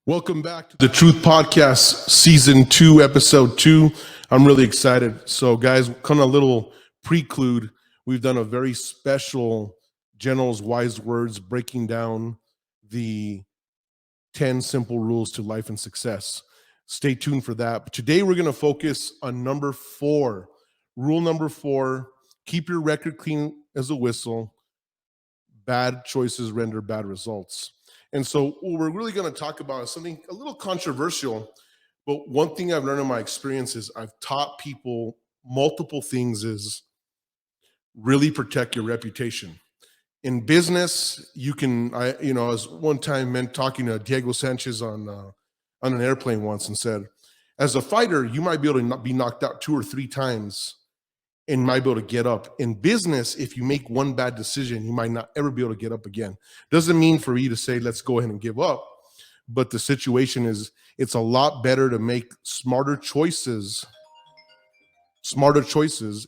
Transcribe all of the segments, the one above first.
Welcome back to the Truth Podcast, Season 2, Episode 2. I'm really excited. So, guys, kind of a little preclude. We've done a very special General's Wise Words breaking down the 10 simple rules to life and success. Stay tuned for that. But today we're going to focus on number 4. Rule number 4, keep your record clean as a whistle. Bad choices render bad results. And so what we're really going to talk about is something a little controversial, but one thing I've learned in my experience is I've taught people multiple things is really protect your reputation. In business, you can, I was one time talking to Diego Sanchez on an airplane once and said, as a fighter, you might be able to be knocked out 2 or 3 times and might be able to get up. In business, if you make one bad decision, you might not ever be able to get up again. Doesn't mean for you to say, let's go ahead and give up. But the situation is, it's a lot better to make smarter choices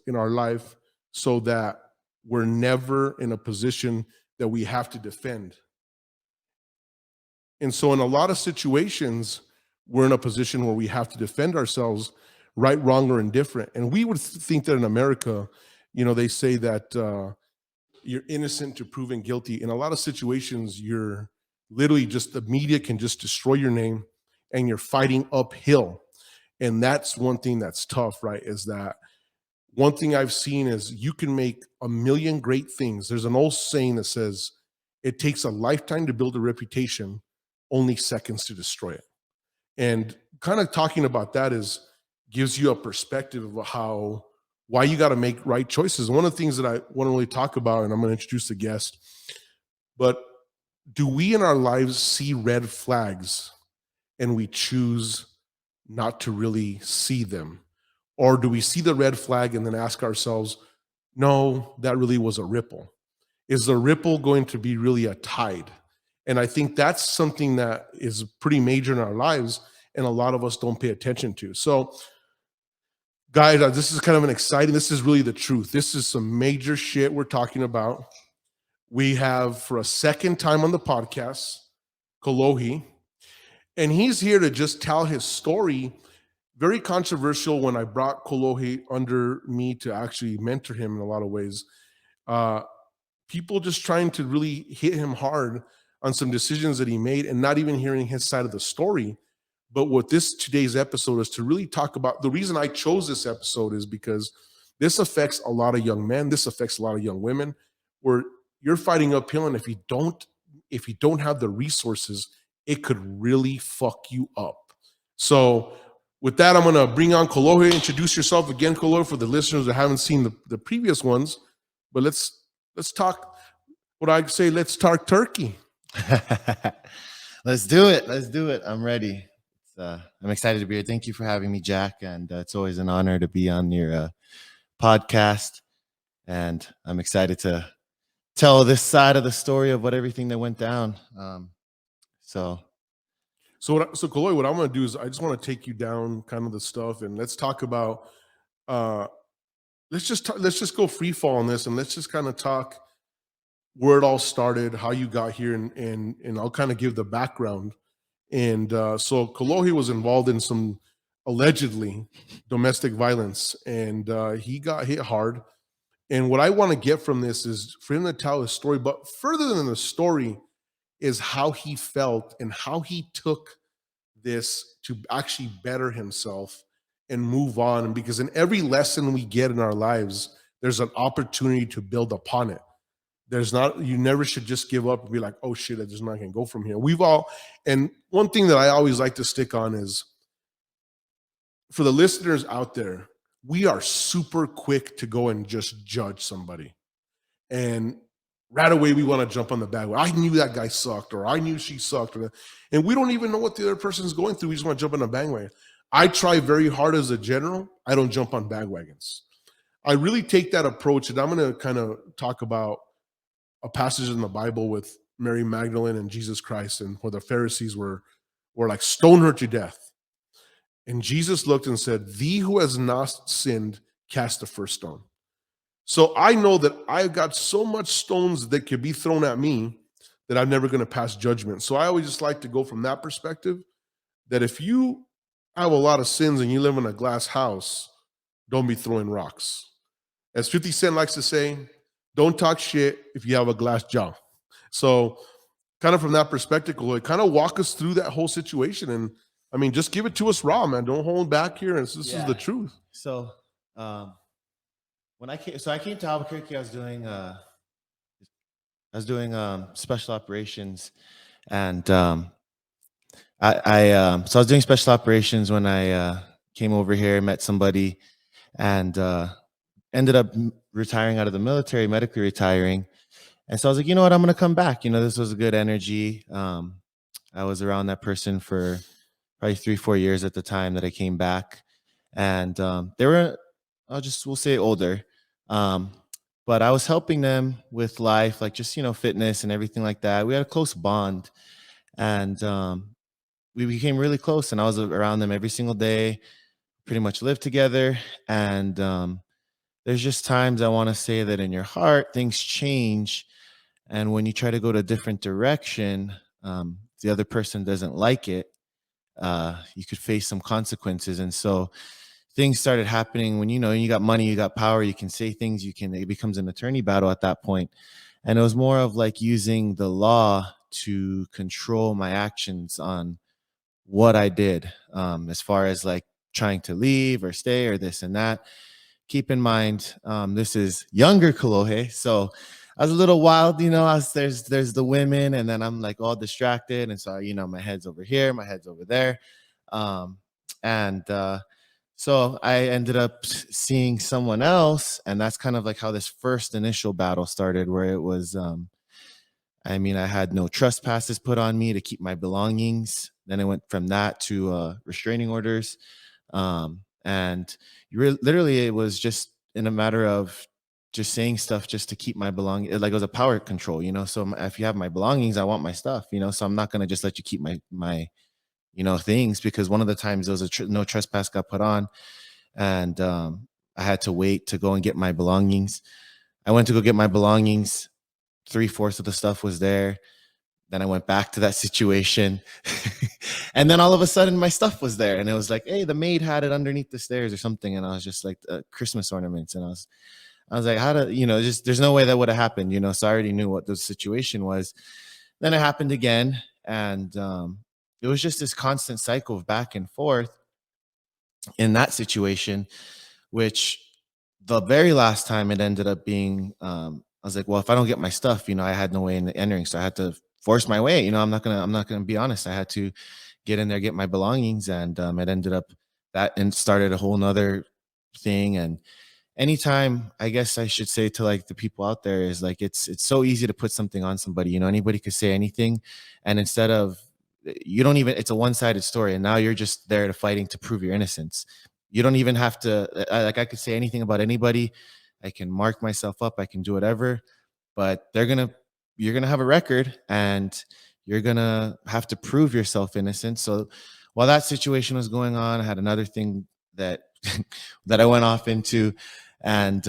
in our life so that we're never in a position that we have to defend. And so in a lot of situations, we're in a position where we have to defend ourselves, right, wrong, or indifferent. And we would think that in America, they say that you're innocent to proven guilty. In a lot of situations, you're literally just, the media can just destroy your name and you're fighting uphill. And that's one thing that's tough, right? Is that one thing I've seen is you can make a million great things. There's an old saying that says, it takes a lifetime to build a reputation, only seconds to destroy it. And kind of talking about that gives you a perspective of why you got to make right choices. One of the things that I want to really talk about, and I'm going to introduce the guest, but do we in our lives see red flags and we choose not to really see them? Or do we see the red flag and then ask ourselves, no, that really was a ripple? Is the ripple going to be really a tide? And I think that's something that is pretty major in our lives and a lot of us don't pay attention to. So guys, this is kind of this is really the truth. This is some major shit we're talking about. We have, for a second time on the podcast, Kolohe, and he's here to just tell his story. Very controversial when I brought Kolohe under me to actually mentor him in a lot of ways. People just trying to really hit him hard on some decisions that he made and not even hearing his side of the story. But what today's episode is to really talk about, the reason I chose this episode is because this affects a lot of young men. This affects a lot of young women where you're fighting uphill. And if you don't have the resources, it could really fuck you up. So with that, I'm going to bring on Kolohe. Introduce yourself again, Kolohe, for the listeners that haven't seen the previous ones. But let's talk, what I say, let's talk turkey. Let's do it. I'm ready. I'm excited to be here. Thank you for having me, Jack. And it's always an honor to be on your podcast. And I'm excited to tell this side of the story of everything that went down. So Kolohe, what I'm going to do is I just want to take you down kind of the stuff, and let's talk about. Let's just go free fall on this, and let's just kind of talk where it all started, how you got here, and I'll kind of give the background. And so Kolohe was involved in some allegedly domestic violence, and he got hit hard. And what I want to get from this is for him to tell his story, but further than the story is how he felt and how he took this to actually better himself and move on. And because in every lesson we get in our lives, there's an opportunity to build upon it. You never should just give up and be like, oh shit, I'm just not going to go from here. And one thing that I always like to stick on is, for the listeners out there, we are super quick to go and just judge somebody. And right away, we want to jump on the bandwagon. I knew that guy sucked, or I knew she sucked. And we don't even know what the other person's going through. We just want to jump on the bandwagon. I try very hard as a general. I don't jump on bandwagons. I really take that approach, and I'm going to kind of talk about a passage in the Bible with Mary Magdalene and Jesus Christ, and where the Pharisees were like, stone her to death. And Jesus looked and said, "Thee who has not sinned, cast the first stone. So I know that I've got so much stones that could be thrown at me that I'm never going to pass judgment. So I always just like to go from that perspective, that if you have a lot of sins and you live in a glass house, don't be throwing rocks. As 50 Cent likes to say, don't talk shit if you have a glass jaw. So kind of from that perspective, Kolohe, kind of walk us through that whole situation. And I mean, just give it to us raw, man. Don't hold back here. This is the truth. So when I came to Albuquerque, I was doing special operations, and so I was doing special operations when I came over here, met somebody, and ended up retiring out of the military, medically retiring. And so I was like, you know what, I'm gonna come back. This was a good energy. I was around that person for probably 3-4 years at the time that I came back, and they were, we'll say older. But I was helping them with life, like just fitness and everything like that. We had a close bond, and we became really close. And I was around them every single day, pretty much lived together. And there's just times I want to say that in your heart things change, and when you try to go to a different direction, the other person doesn't like it. You could face some consequences. And so things started happening when you got money, you got power, you can say things, it becomes an attorney battle at that point. And it was more of like using the law to control my actions on what I did, as far as like trying to leave or stay or this and that. Keep in mind, this is younger Kolohe, so I was a little wild. There's the women, and then I'm like all distracted, and so my head's over here, my head's over there, and so I ended up seeing someone else, and that's kind of like how this first initial battle started, where it was, I had no trespasses put on me to keep my belongings. Then it went from that to restraining orders, and literally it was just in a matter of just saying stuff just to keep my belongings. Like it was a power control, So if you have my belongings, I want my stuff, So I'm not gonna just let you keep my things, because one of the times there was no trespass got put on, and I had to wait to go and get my belongings. I went to go get my belongings. 3/4 of the stuff was there. Then I went back to that situation, and then all of a sudden my stuff was there, and it was like, hey, the maid had it underneath the stairs or something, and I was just like, Christmas ornaments, and I was like, how to, just there's no way that would have happened, So I already knew what the situation was. Then it happened again, and it was just this constant cycle of back and forth in that situation, which the very last time it ended up being, I was like, well, if I don't get my stuff, I had no way in entering, so I had to force my way. I'm not gonna be honest. I had to get in there, get my belongings, and it ended up that and started a whole nother thing. And anytime, I guess I should say to like the people out there, is like it's so easy to put something on somebody. Anybody could say anything, and instead of, you don't even, it's a one-sided story, and now you're just there to fighting to prove your innocence. You don't even have to, like I could say anything about anybody. I can mark myself up, I can do whatever, but you're gonna have a record, and you're gonna have to prove yourself innocent. So while that situation was going on, I had another thing that that I went off into, and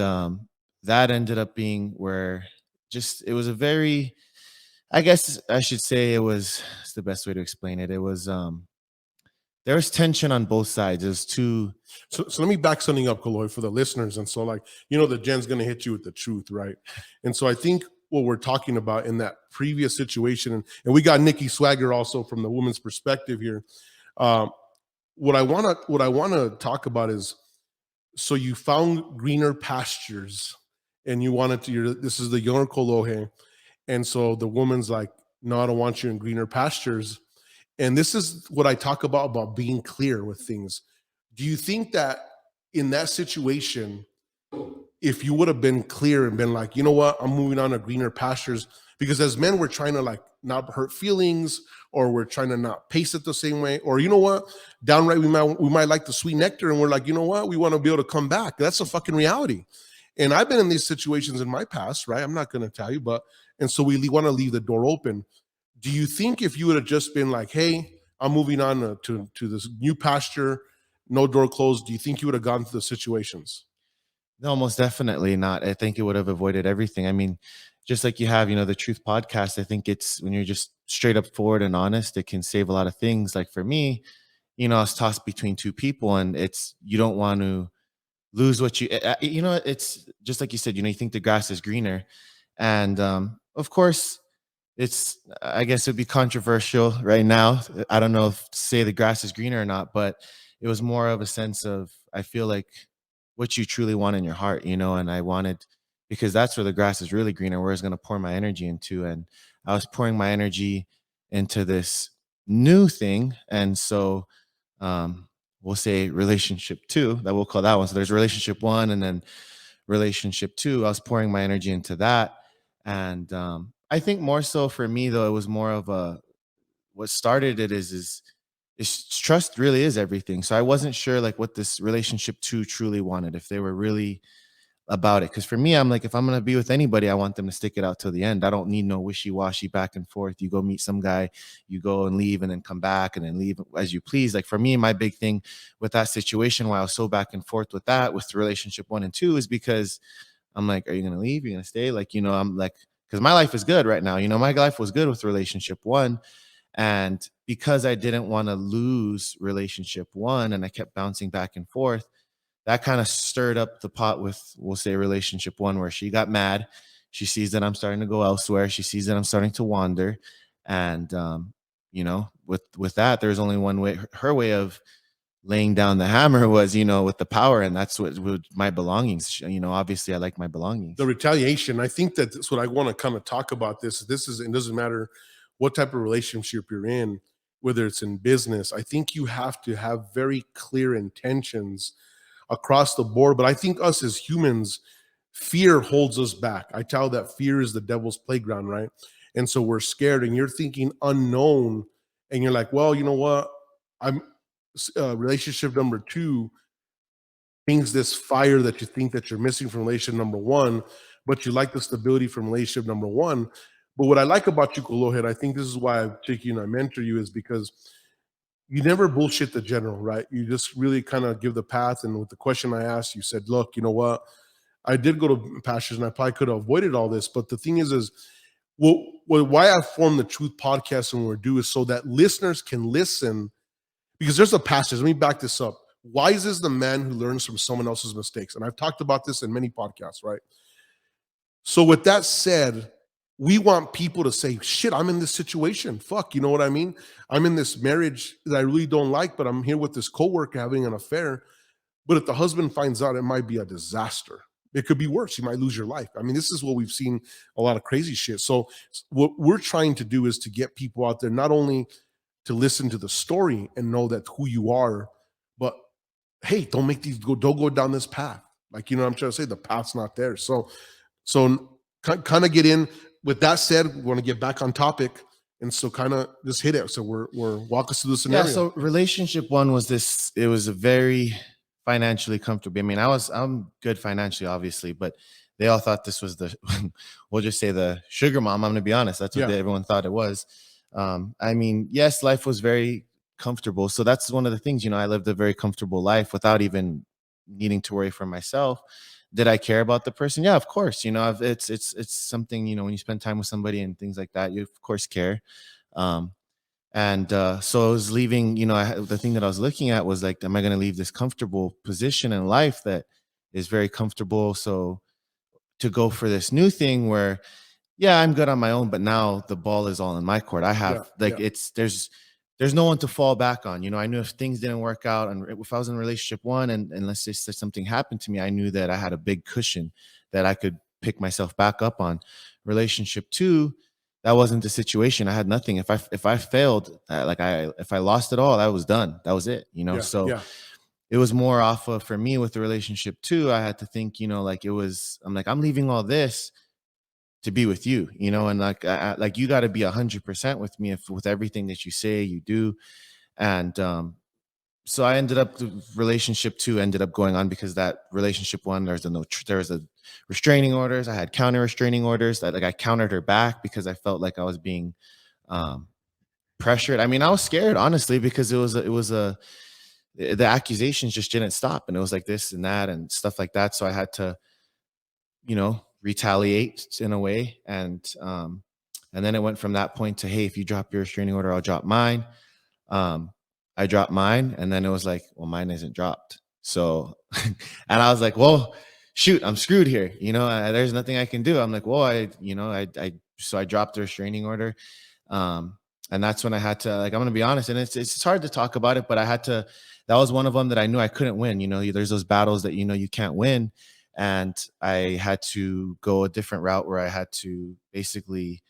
that ended up being where it was a very, I guess I should say it's the best way to explain it. It was there was tension on both sides. It was two. So let me back something up, Kolohe, for the listeners. And so, like, that Jen's going to hit you with the truth, right? And so I think what we're talking about in that previous situation, and we got Nikki Swagger also from the woman's perspective here. What I want to talk about is, so you found greener pastures, and you wanted to. This is the younger Kolohe, and so the woman's like, "No, I don't want you in greener pastures." And this is what I talk about being clear with things. Do you think that in that situation, if you would have been clear and been like, you know what, I'm moving on to greener pastures, because as men, we're trying to like not hurt feelings, or we're trying to not pace it the same way, or you know what, downright we might like the sweet nectar, and we're like, you know what, we want to be able to come back. That's a fucking reality. And I've been in these situations in my past, right? I'm not going to tell you, but, and so we want to leave the door open. Do you think if you would have just been like, hey, I'm moving on to this new pasture, no door closed, do you think you would have gone through the situations? No, most definitely not. I think it would have avoided everything. I mean, just like you have, the Truth podcast, I think it's when you're just straight up forward and honest, it can save a lot of things. Like for me, I was tossed between two people, and it's you don't want to lose what it's just like you said, you think the grass is greener. And of course, I guess it'd be controversial right now. I don't know if to say the grass is greener or not, but it was more of a sense of, I feel like, what you truly want in your heart, and I wanted, because that's where the grass is really greener, where I was going to pour my energy into. And I was pouring my energy into this new thing. And so we'll say relationship two, that we'll call that one. So there's relationship one, and then relationship two. I was pouring my energy into that. And I think more so for me, though, it was more of a, what started it is trust really is everything. So I wasn't sure like what this relationship two truly wanted, if they were really about it. Because for me, I'm like, if I'm gonna be with anybody, I want them to stick it out till the end. I don't need no wishy-washy back and forth. You go meet some guy, you go and leave, and then come back and then leave as you please. Like for me, my big thing with that situation, why I was so back and forth with that, with relationship one and two, is because I'm like, are you gonna leave? Are you gonna stay? Like, I'm like, because my life is good right now. My life was good with relationship one. And because I didn't want to lose relationship one, and I kept bouncing back and forth, that kind of stirred up the pot with, we'll say, relationship one, where she got mad. She sees that I'm starting to go elsewhere. She sees that I'm starting to wander. And with that, there's only one way. Her way of laying down the hammer was, with the power, and that's what with my belongings. Obviously I like my belongings. The retaliation, I think that's what I want to kind of talk about. This is, it doesn't matter what type of relationship you're in, whether it's in business. I think you have to have very clear intentions across the board. But I think us as humans, fear holds us back. I tell that fear is the devil's playground, right? And so we're scared, and you're thinking unknown, and you're like, well, you know what? I'm relationship number two brings this fire that you think that you're missing from relationship number one, but you like the stability from relationship number one. But what I like about you, Kolohe, I think this is why I take you and I mentor you, is because you never bullshit the general, right? You just really kind of give the path. And with the question I asked, you said, look, you know what? I did go to pastures and I probably could have avoided all this. But the thing is why I formed the Truth Podcast and what we're doing is so that listeners can listen, because there's a passage. Let me back this up. Wise is the man who learns from someone else's mistakes. And I've talked about this in many podcasts, right? So with that said, we want people to say, shit, I'm in this situation. Fuck, you know what I mean? I'm in this marriage that I really don't like, but I'm here with this coworker having an affair. But if the husband finds out, it might be a disaster. It could be worse. You might lose your life. I mean, this is what we've seen, a lot of crazy shit. So what we're trying to do is to get people out there, not only to listen to the story and know that who you are, but hey, don't go down this path. Like, you know what I'm trying to say? The path's not there. So kind of get in. With that said, we want to get back on topic. And so kind of just hit it. So we're walk us through the scenario. Yeah, so relationship one was this, it was a very financially comfortable. I mean, I'm good financially, obviously, but they all thought this was the we'll just say the sugar mom. I'm gonna be honest. That's what everyone thought it was. I mean, yes, life was very comfortable. So that's one of the things, I lived a very comfortable life without even needing to worry for myself. Did I care about the person? Yeah, of course. It's something, when you spend time with somebody and things like that, you of course care. Um, and so I was leaving, the thing that I was looking at was like, am I going to leave this comfortable position in life that is very comfortable? So to go for this new thing where, yeah, I'm good on my own, but now the ball is all in my court. I have there's no one to fall back on. I knew if things didn't work out, and if I was in relationship one, and let's just say something happened to me, I knew that I had a big cushion that I could pick myself back up on. Relationship two, that wasn't the situation. I had nothing. If I failed, if I lost it all, that was done. That was it. It was more off of, for me with the relationship two, I had to think, like I'm like, I'm leaving all this to be with you, and like you got to be 100% with me, with everything that you say, you do. And so I ended up, the relationship two ended up going on, because that relationship one, there was a restraining orders. I had counter restraining orders that, like, I countered her back because I felt like I was being pressured. I mean, I was scared, honestly, because it was a the accusations just didn't stop. And it was like this and that and stuff like that. So I had to, retaliate in a way. And then it went from that point to, hey, if you drop your restraining order, I'll drop mine. um, I dropped mine, and then it was like, well, mine isn't dropped. So, and I was like, well, shoot, I'm screwed here. There's nothing I can do. I'm like, well, so I dropped the restraining order. Um, and that's when I had to, like, I'm gonna be honest, and it's hard to talk about it, but I had to. That was one of them that I knew I couldn't win. There's those battles that you can't win, and I had to go a different route where I had to basically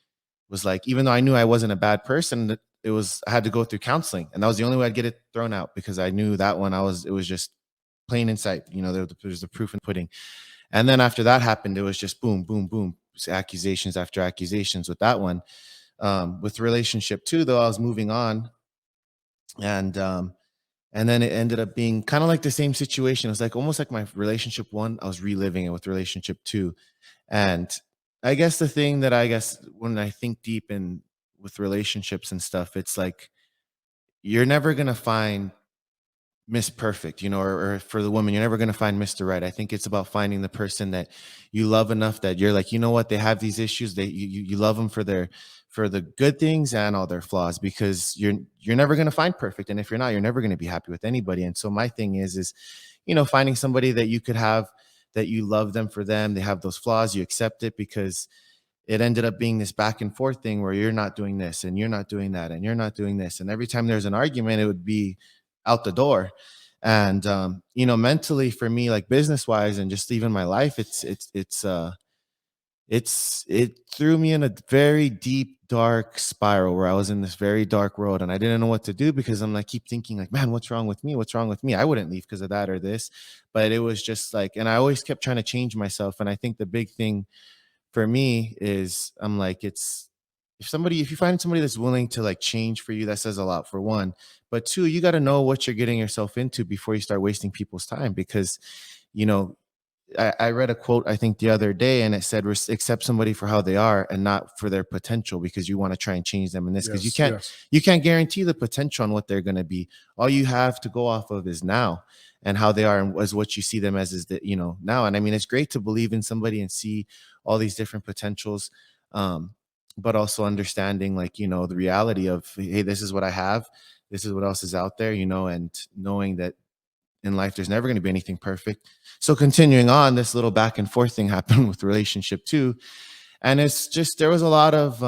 was like, even though I knew I wasn't a bad person, I had to go through counseling, and that was the only way I'd get it thrown out, because I knew that one it was just plain in sight. There's the proof in pudding. And then after that happened, it was just boom, boom, boom, accusations after accusations with that one. With relationship two, though, I was moving on, and then it ended up being kind of like the same situation. It was like almost like my relationship one, I was reliving it with relationship two. And I guess the thing that when I think deep in with relationships and stuff, it's like you're never gonna find Miss Perfect, or for the woman, you're never gonna find Mr. Right. I think it's about finding the person that you love enough that you're like, you know what, they have these issues. You love them for the good things and all their flaws, because you're never gonna find perfect. And if you're not, you're never gonna be happy with anybody. And so my thing is finding somebody that you could have, that you love them for them. They have those flaws, you accept it, because it ended up being this back and forth thing where you're not doing this and you're not doing that and you're not doing this. And every time there's an argument, it would be out the door. And mentally for me, like business wise and just even my life, it threw me in a very deep, dark spiral where I was in this very dark road, and I didn't know what to do, because I'm like, keep thinking like, man, what's wrong with me? What's wrong with me? I wouldn't leave because of that or this. But it was just like, and I always kept trying to change myself. And I think the big thing for me is, I'm like, if you find somebody that's willing to like change for you, that says a lot, for one. But two, you got to know what you're getting yourself into before you start wasting people's time. Because you know I read a quote, I think, the other day, and it said, accept somebody for how they are and not for their potential, because you want to try and change them in this, because Yes, yes. you can't guarantee the potential on what they're going to be. All you have to go off of is now, and how they are, and as what you see them as, is that, now. And I mean, it's great to believe in somebody and see all these different potentials, but also understanding, like, the reality of, hey, this is what I have, this is what else is out there, and knowing that in life there's never going to be anything perfect. So continuing on, this little back and forth thing happened with relationship two, and it's just, there was a lot of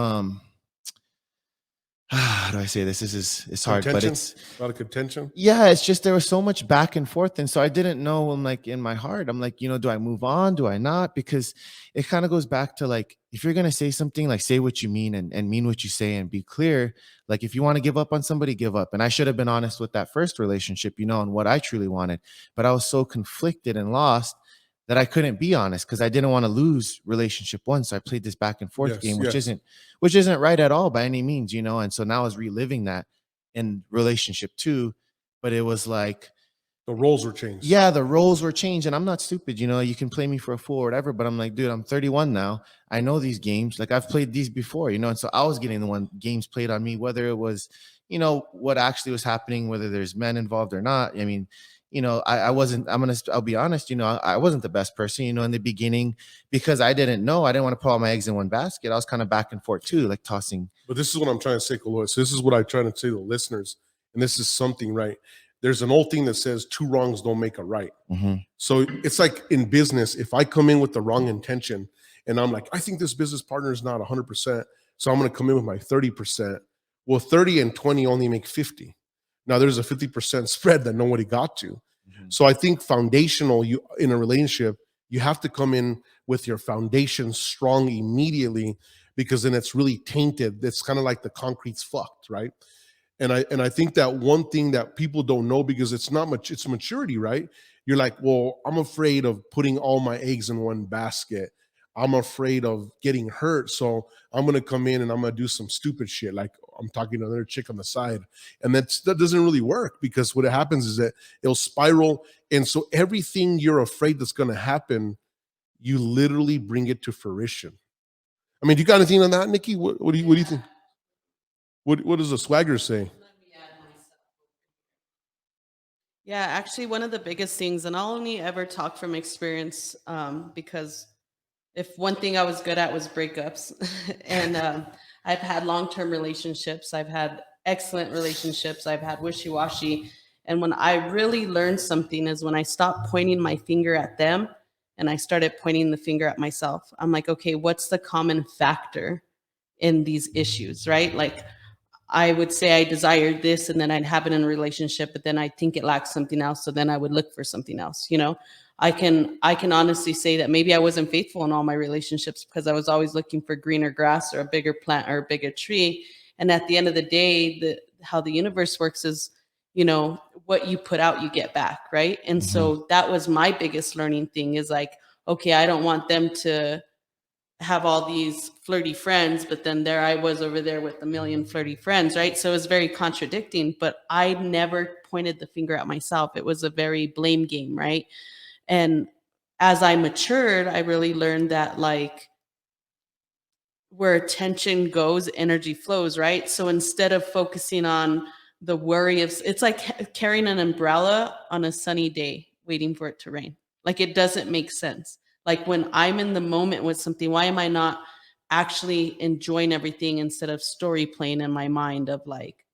how do I say this? It's hard, but Contention? it's, A lot of contention. yeah, it's just there was so much back and forth. And so I didn't know. I'm like, in my heart, I'm like, do I move on? Do I not? Because it kind of goes back to, like, if you're gonna say something, like, say what you mean, and mean what you say, and be clear. Like, if you want to give up on somebody, give up. And I should have been honest with that first relationship, and what I truly wanted. But I was so conflicted and lost that I couldn't be honest, because I didn't want to lose relationship one. So I played this back and forth Yes, game, yes. which isn't right at all by any means, And so now I was reliving that in relationship two. But it was like, The roles were changed. yeah, the roles were changed. And I'm not stupid, you can play me for a fool or whatever, but I'm like, dude, I'm 31 now. I know these games. Like, I've played these before, and so I was getting the one games played on me, whether it was, what actually was happening, whether there's men involved or not. I mean, I wasn't, I'll be honest, I wasn't the best person, in the beginning, because I didn't know. I didn't want to put all my eggs in one basket. I was kind of back and forth too, like tossing. But this is what I'm trying to say, Kolohe. So this is what I try to say to the listeners, and this is something, right? There's an old thing that says two wrongs don't make a right. Mhm. So it's like in business, if I come in with the wrong intention and I'm like, I think this business partner is not 100%, so I'm going to come in with my 30%. Well, 30 and 20 only make 50. Now there's a 50% spread that nobody got to. Mhm. So I think foundational, you in a relationship, you have to come in with your foundation strong immediately, because then it's really tainted. It's kind of like the concrete's fucked, right? And I think that one thing that people don't know, because it's not much, it's maturity, right? You're like, well, I'm afraid of putting all my eggs in one basket. I'm afraid of getting hurt. So I'm gonna come in and I'm gonna do some stupid shit. Like, I'm talking to another chick on the side. And that doesn't really work, because what happens is that it'll spiral. And so everything you're afraid that's gonna happen, you literally bring it to fruition. I mean, do you got anything on that, Nikki? What do you think? What does the swagger say? Yeah, actually, one of the biggest things, and I'll only ever talk from experience, because if one thing I was good at was breakups, and I've had long term relationships, I've had excellent relationships, I've had wishy washy. And when I really learned something is when I stopped pointing my finger at them and I started pointing the finger at myself. I'm like, okay, what's the common factor in these issues, right? Like, I would say I desired this and then I'd have it in a relationship, but then I think it lacks something else. So then I would look for something else. I can honestly say that maybe I wasn't faithful in all my relationships because I was always looking for greener grass or a bigger plant or a bigger tree. And at the end of the day, how the universe works is, what you put out, you get back, right? And Mhm. so that was my biggest learning thing is like, okay, I don't want them to have all these flirty friends, but then there I was over there with a million flirty friends, right? So it was very contradicting, but I never pointed the finger at myself. It was a very blame game, right? And as I matured, I really learned that like where attention goes, energy flows, right? So instead of focusing on the worry of it's like carrying an umbrella on a sunny day, waiting for it to rain. Like it doesn't make sense. Like when I'm in the moment with something, why am I not actually enjoying everything instead of story playing in my mind of like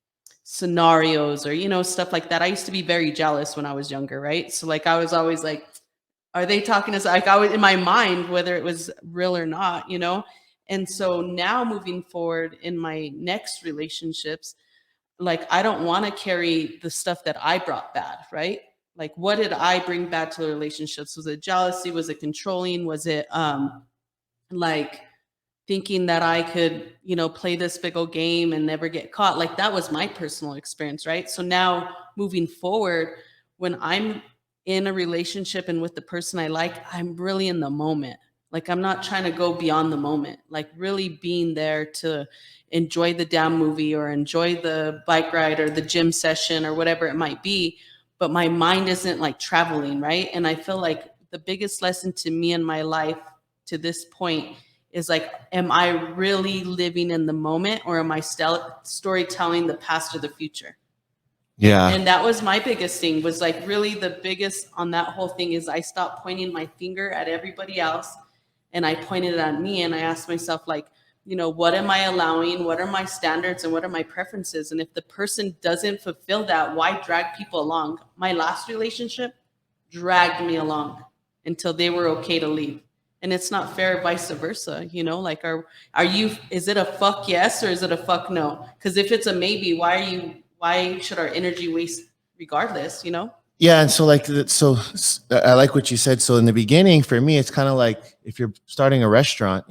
scenarios or stuff like that. I used to be very jealous when I was younger, right? So like I was always like, are they talking to us? Like I was in my mind, whether it was real or not. And so now moving forward in my next relationships, like I don't want to carry the stuff that I brought bad, right? Like what did I bring bad to the relationships? Was it jealousy? Was it controlling? Was it like thinking that I could, play this big old game and never get caught? Like that was my personal experience, right? So now moving forward, when I'm in a relationship and with the person I like, I'm really in the moment. Like I'm not trying to go beyond the moment, like really being there to enjoy the damn movie or enjoy the bike ride or the gym session or whatever it might be. But my mind isn't like traveling, right? And I feel like the biggest lesson to me in my life to this point is like, am I really living in the moment or am I storytelling the past or the future? and Yeah. and that was my biggest thing, was like really the biggest on that whole thing is I stopped pointing my finger at everybody else and I pointed it at me and I asked myself like, what am I allowing, what are my standards and what are my preferences, and if the person doesn't fulfill that, why drag people along? My last relationship dragged me along until they were okay to leave. And it's not fair vice versa, like are you, is it a fuck yes or is it a fuck no? Because if it's a maybe, why should our energy waste regardless? Yeah, and so like I like what you said. So in the beginning, for me, it's kind of like if you're starting a restaurant,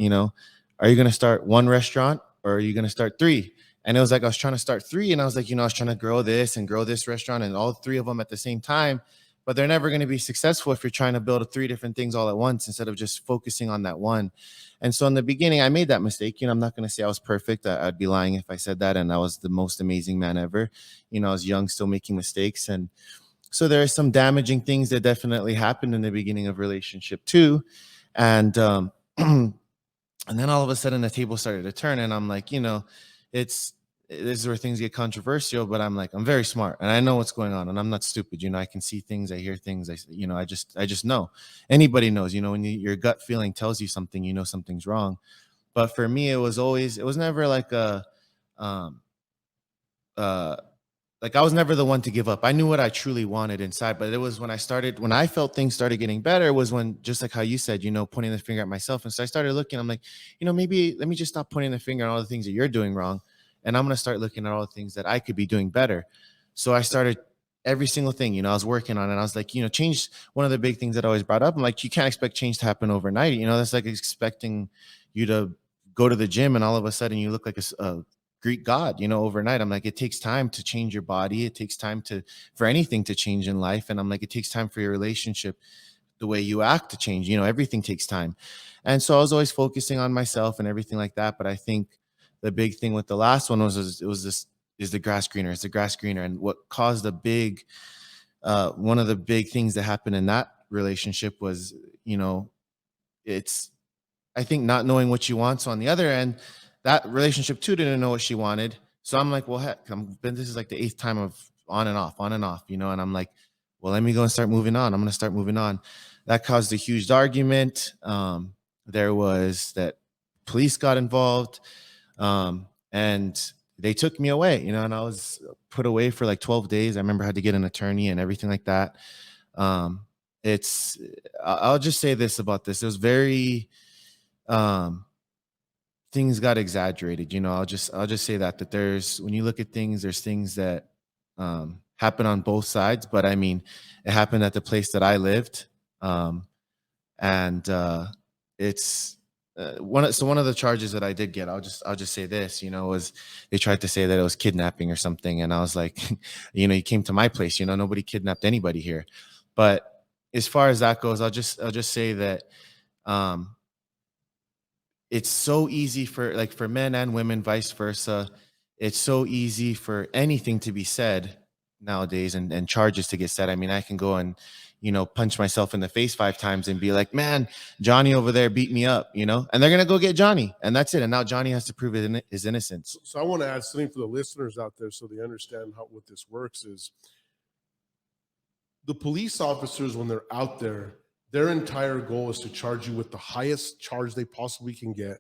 are you going to start one restaurant or are you going to start three? And it was like I was trying to start three, and I was like, I was trying to grow this and grow this restaurant and all three of them at the same time. But they're never going to be successful if you're trying to build three different things all at once instead of just focusing on that one. And so in the beginning, I made that mistake. I'm not going to say I was perfect. I'd be lying if I said that. And I was the most amazing man ever. I was young, still making mistakes, and so there are some damaging things that definitely happened in the beginning of relationship too. And and then all of a sudden the table started to turn, and I'm like, it's this is where things get controversial, but I'm like, I'm very smart and I know what's going on and I'm not stupid. I can see things, I hear things, I just know. Anybody knows, when your gut feeling tells you something, something's wrong. But for me, it was never like a um uh like I was never the one to give up. I knew what I truly wanted inside, but it was when I felt things started getting better was when, just like how you said, pointing the finger at myself. And so I started looking, I'm like, maybe let me just stop pointing the finger at all the things that you're doing wrong. And I'm going to start looking at all the things that I could be doing better. So I started every single thing, I was working on it. I was like, change. One of the big things that I always brought up, I'm like, you can't expect change to happen overnight. That's like expecting you to go to the gym and all of a sudden you look like a Greek god, overnight. I'm like, it takes time to change your body. It takes time for anything to change in life. And I'm like, it takes time for your relationship, the way you act to change. Everything takes time. And so I was always focusing on myself and everything like that. But I think the big thing with the last one was it was this is the grass greener. It's the grass greener. And what caused one of the big things that happened in that relationship was, it's I think not knowing what you want. So on the other end, that relationship too didn't know what she wanted. So I'm like, well, heck, this is like the eighth time of on and off, and I'm like, well, let me go and start moving on. I'm going to start moving on. That caused a huge argument. There was that police got involved, and they took me away, you know, and I was put away for like 12 days. I remember I had to get an attorney and everything like that. Um, it's, I'll just say this about this. It was very, things got exaggerated, you know. I'll just say that there's, when you look at things, there's things that happen on both sides, but I mean, it happened at the place that I lived. And it's one of the charges that I did get, I'll just say this, you know, was they tried to say that it was kidnapping or something, and I was like, you know, you came to my place, you know, nobody kidnapped anybody here. But as far as that goes, I'll just say that it's so easy for men and women, vice versa. It's so easy for anything to be said nowadays, and charges to get set. I mean, I can go and, you know, punch myself in the face 5 times and be like, man, Johnny over there beat me up, you know, and they're going to go get Johnny, and that's it. And now Johnny has to prove his innocence. So I want to add something for the listeners out there so they understand what this works is. The police officers, when they're out there, their entire goal is to charge you with the highest charge they possibly can get.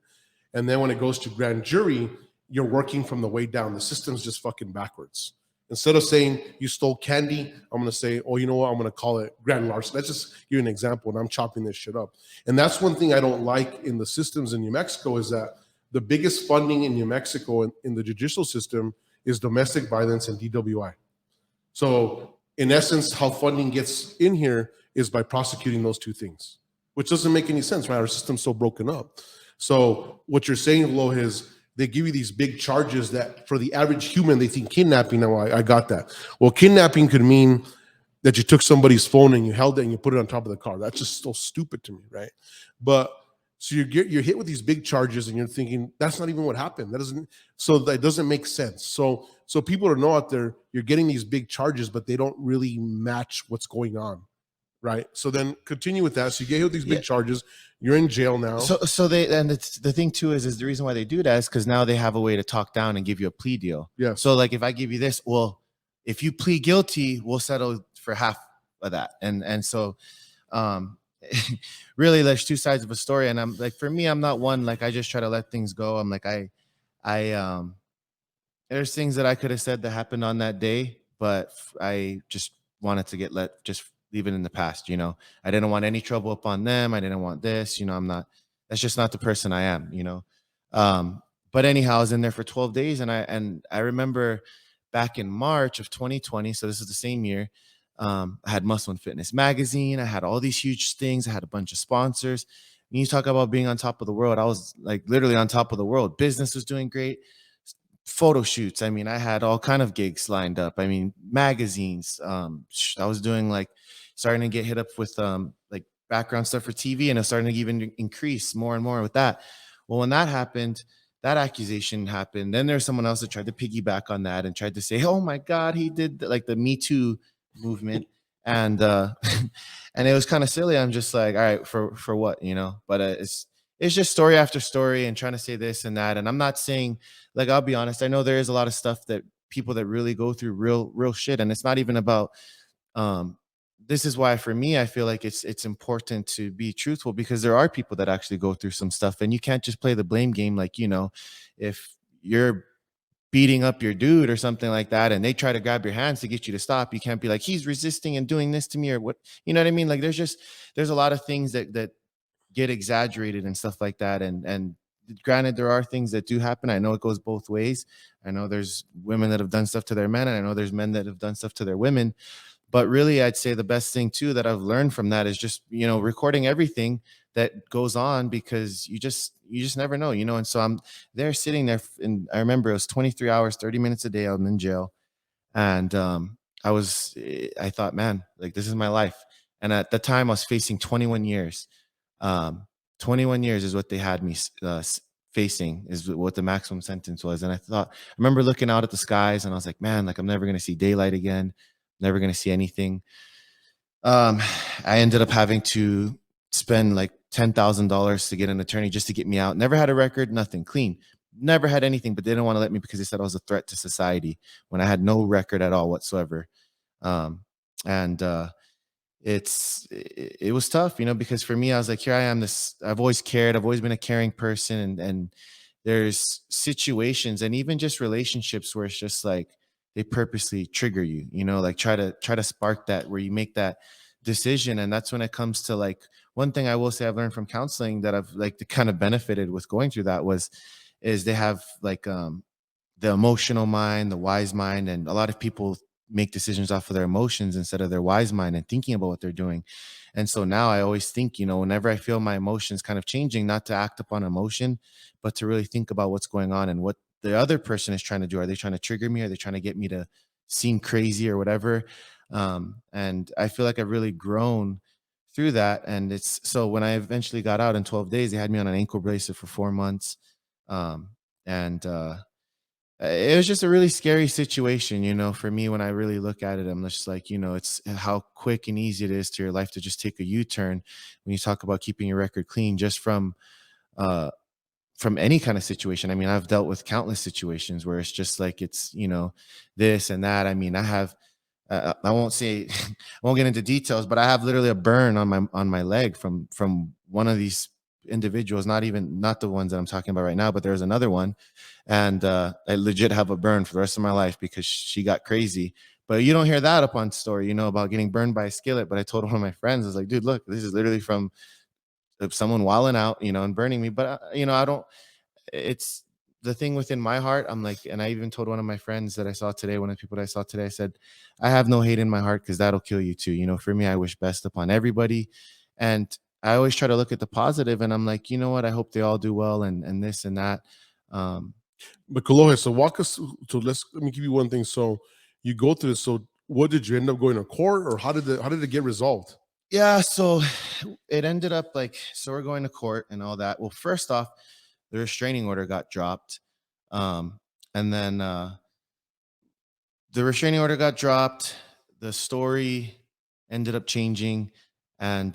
And then when it goes to grand jury, you're working from the way down. The system's just fucking backwards. Instead of saying you stole candy, I'm going to say, oh, you know what? I'm going to call it grand larceny. Let's just give you an example, and I'm chopping this shit up. And that's one thing I don't like in the systems in New Mexico is that the biggest funding in New Mexico in the judicial system is domestic violence and DWI. So in essence, how funding gets in here is by prosecuting those two things, which doesn't make any sense, right? Our system's so broken up. So what you're saying, Lo, is they give you these big charges that for the average human, they think kidnapping. Now, I got that. Well, kidnapping could mean that you took somebody's phone and you held it and you put it on top of the car. That's just so stupid to me, right? But so you're hit with these big charges and you're thinking, that's not even what happened. That doesn't make sense. So people to know out there, you're getting these big charges, but they don't really match what's going on. Right. So then continue with that. So you get hit with these big charges. You're in jail now. So the thing too is the reason why they do that is because now they have a way to talk down and give you a plea deal. Yeah. So like if I give you this, well, if you plead guilty, we'll settle for half of that. And so really there's two sides of a story. And I'm like, for me, I'm not one, like I just try to let things go. I'm like, there's things that I could have said that happened on that day, but I just wanted to just leave it in the past. You know, I didn't want any trouble upon them. I didn't want this, you know, that's just not the person I am, you know? But anyhow, I was in there for 12 days and I remember back in March of 2020. So this is the same year. I had Muscle and Fitness magazine. I had all these huge things. I had a bunch of sponsors. When you talk about being on top of the world, I was like literally on top of the world. Business was doing great. Photo shoots. I mean, I had all kind of gigs lined up. I mean, magazines. I was doing like starting to get hit up with like background stuff for TV, and it's starting to even increase more and more with that. Well, when that happened, that accusation happened. Then there's someone else that tried to piggyback on that and tried to say, "Oh my God, he did like the Me Too movement," and and it was kind of silly. I'm just like, all right, for what, you know? But it's just story after story and trying to say this and that. And I'm not saying, like, I'll be honest, I know there is a lot of stuff that people that really go through real shit, and it's not even about this is why for me I feel like it's important to be truthful, because there are people that actually go through some stuff, and you can't just play the blame game. Like, you know, if you're beating up your dude or something like that and they try to grab your hands to get you to stop, you can't be like, he's resisting and doing this to me or what, you know what I mean? Like there's a lot of things that get exaggerated and stuff like that. And granted, there are things that do happen. I know it goes both ways. I know there's women that have done stuff to their men, and I know there's men that have done stuff to their women. But really, I'd say the best thing too that I've learned from that is just, you know, recording everything that goes on, because you just never know, you know. And so I'm there sitting there, and I remember it was 23 hours, 30 minutes a day I'm in jail. And I thought, man, like, this is my life. And at the time I was facing 21 years. 21 years is what they had me facing, is what the maximum sentence was. And I remember looking out at the skies, and I was like, man, like, I'm never going to see daylight again. Never going to see anything. I ended up having to spend like $10,000 to get an attorney just to get me out. Never had a record, nothing, clean. Never had anything, but they didn't want to let me because they said I was a threat to society when I had no record at all whatsoever. And it was tough, because for me, I was like, here I am, I've always cared, I've always been a caring person, and there's situations and even just relationships where it's just like they purposely trigger you, like try to spark that, where you make that decision. And that's when it comes to like, one thing I will say I've learned from counseling that I've like kind of benefited with going through that is they have like the emotional mind, the wise mind, and a lot of people make decisions off of their emotions instead of their wise mind and thinking about what they're doing. And so now I always think, whenever I feel my emotions kind of changing, not to act upon emotion, but to really think about what's going on and what the other person is trying to do. Are they trying to trigger me? Are they trying to get me to seem crazy or whatever? And I feel like I've really grown through that. And it's so when I eventually got out in 12 days, they had me on an ankle bracelet for 4 months. And it was just a really scary situation, for me. When I really look at it, I'm just like, it's how quick and easy it is to your life to just take a U-turn when you talk about keeping your record clean, just uh, from any kind of situation. I mean, I've dealt with countless situations where it's just like, it's, this and that. I mean, I have, I won't say, I won't get into details, but I have literally a burn on my leg from one of these individuals, not the ones that I'm talking about right now, but there's another one. And I legit have a burn for the rest of my life because she got crazy. But you don't hear that upon story, about getting burned by a skillet. But I told one of my friends, I was like, dude, look, this is literally from someone wilding out, and burning me. But I don't. It's the thing within my heart. I'm like, and I even told one of my friends that I saw today, one of the people that I saw today, I said, I have no hate in my heart because that'll kill you too. For me, I wish best upon everybody, and I always try to look at the positive. And I'm like, you know what? I hope they all do well, and this and that. But Kolohe, so walk us to let me give you one thing. So you go through this. So what did you end up going to court, or how did it get resolved? Yeah, so it ended up like, so we're going to court and all that. Well, first off, the restraining order got dropped. And then the restraining order got dropped. The story ended up changing, and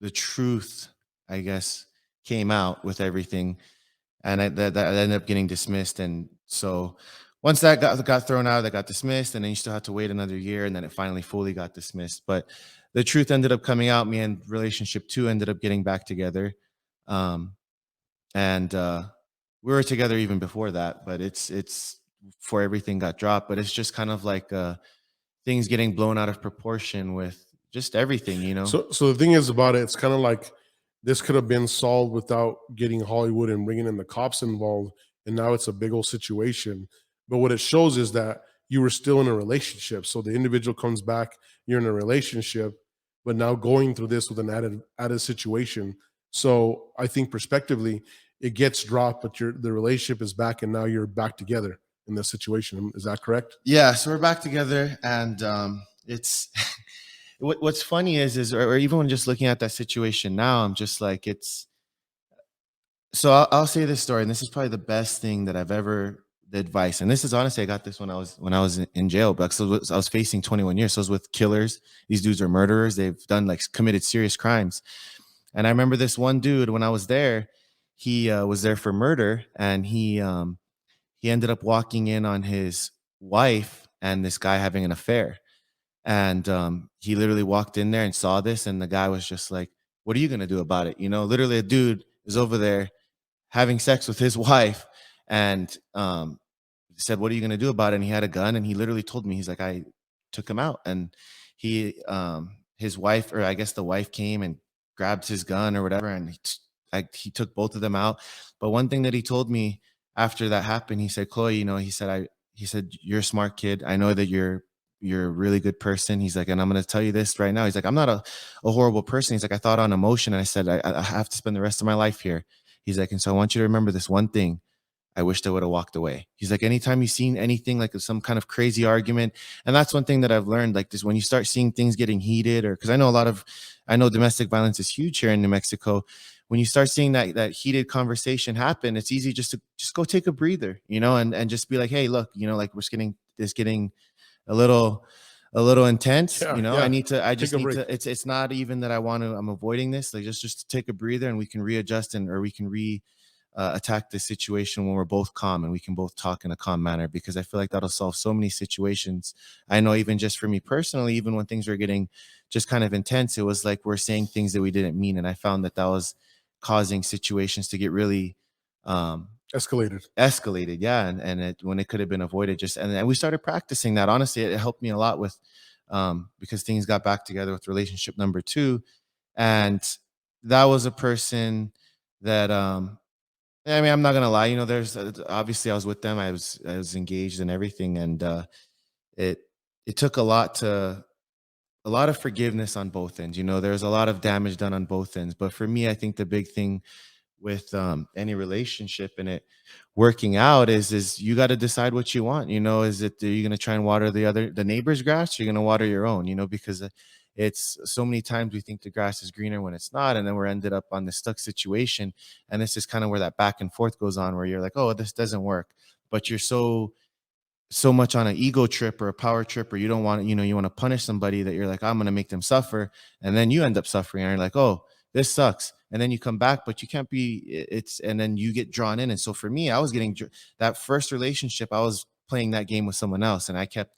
the truth, I guess, came out with everything, and that ended up getting dismissed. And so once that got thrown out, that got dismissed, and then you still had to wait another year, and then it finally fully got dismissed. But the truth ended up coming out. Me and relationship 2 ended up getting back together, and we were together even before that. But it's before everything got dropped. But it's just kind of like things getting blown out of proportion with just everything. So the thing is about it, it's kind of like this could have been solved without getting Hollywood and bringing in the cops involved, and now it's a big old situation. But what it shows is that you were still in a relationship. So the individual comes back, you're in a relationship, but now going through this with an added situation. So I think prospectively, it gets dropped, but the relationship is back, and now you're back together in this situation. Is that correct? Yeah, so we're back together, and it's what's funny is or even when just looking at that situation now, I'm just like, it's so I'll say this story, and this is probably the best thing that I've ever the advice, and this is honestly, I got this when I was in jail, because I was facing 21 years. So I was with killers. These dudes are murderers. They've done like committed serious crimes, and I remember this one dude when I was there. He was there for murder, and he ended up walking in on his wife and this guy having an affair. And he literally walked in there and saw this, and the guy was just like, "What are you gonna do about it?" Literally, a dude is over there having sex with his wife, and said, "What are you gonna do about it?" And he had a gun, and he literally told me, he's like, "I took him out," and his wife, or I guess the wife, came and grabbed his gun or whatever, and he took both of them out. But one thing that he told me after that happened, he said, "Chloe, he said, you're a smart kid. I know that you're a really good person." He's like, "And I'm going to tell you this right now." He's like, "I'm not a horrible person." He's like, "I thought on emotion, and I said, I have to spend the rest of my life here." He's like, "And so I want you to remember this one thing. I wished I would have walked away." He's like, "Anytime you've seen anything like some kind of crazy argument," and that's one thing that I've learned, like this, when you start seeing things getting heated, or because I know domestic violence is huge here in New Mexico. When you start seeing that heated conversation happen, it's easy just to go take a breather, and just be like, "Hey, look, like it's getting a little intense. Yeah, I yeah. need to, I Take just a need break. to, it's not even that I'm avoiding this, like just take a breather, and we can readjust, or we can attack this situation when we're both calm and we can both talk in a calm manner, because I feel like that'll solve so many situations. I know even just for me personally, even when things were getting just kind of intense, it was like we're saying things that we didn't mean. And I found that that was causing situations to get really escalated. Yeah. And when it could have been avoided, and we started practicing that. Honestly, it helped me a lot with, because things got back together with relationship number 2. And that was a person that, I mean, I'm not gonna lie. There's obviously I was with them. I was engaged and everything, and it it took a lot of forgiveness on both ends. There's a lot of damage done on both ends. But for me, I think the big thing with any relationship and it working out is you got to decide what you want. Is it, are you going to try and water the neighbor's grass, or you're going to water your own? Because it's so many times we think the grass is greener when it's not, and then we're ended up on this stuck situation. And this is kind of where that back and forth goes on, where you're like, oh, this doesn't work, but you're so much on an ego trip or a power trip, or you don't want to, you want to punish somebody, that you're like, I'm going to make them suffer. And then you end up suffering, and you're like, oh, this sucks. And then you come back, but you can't and then you get drawn in. And so for me, I was that first relationship, I was playing that game with someone else, and I kept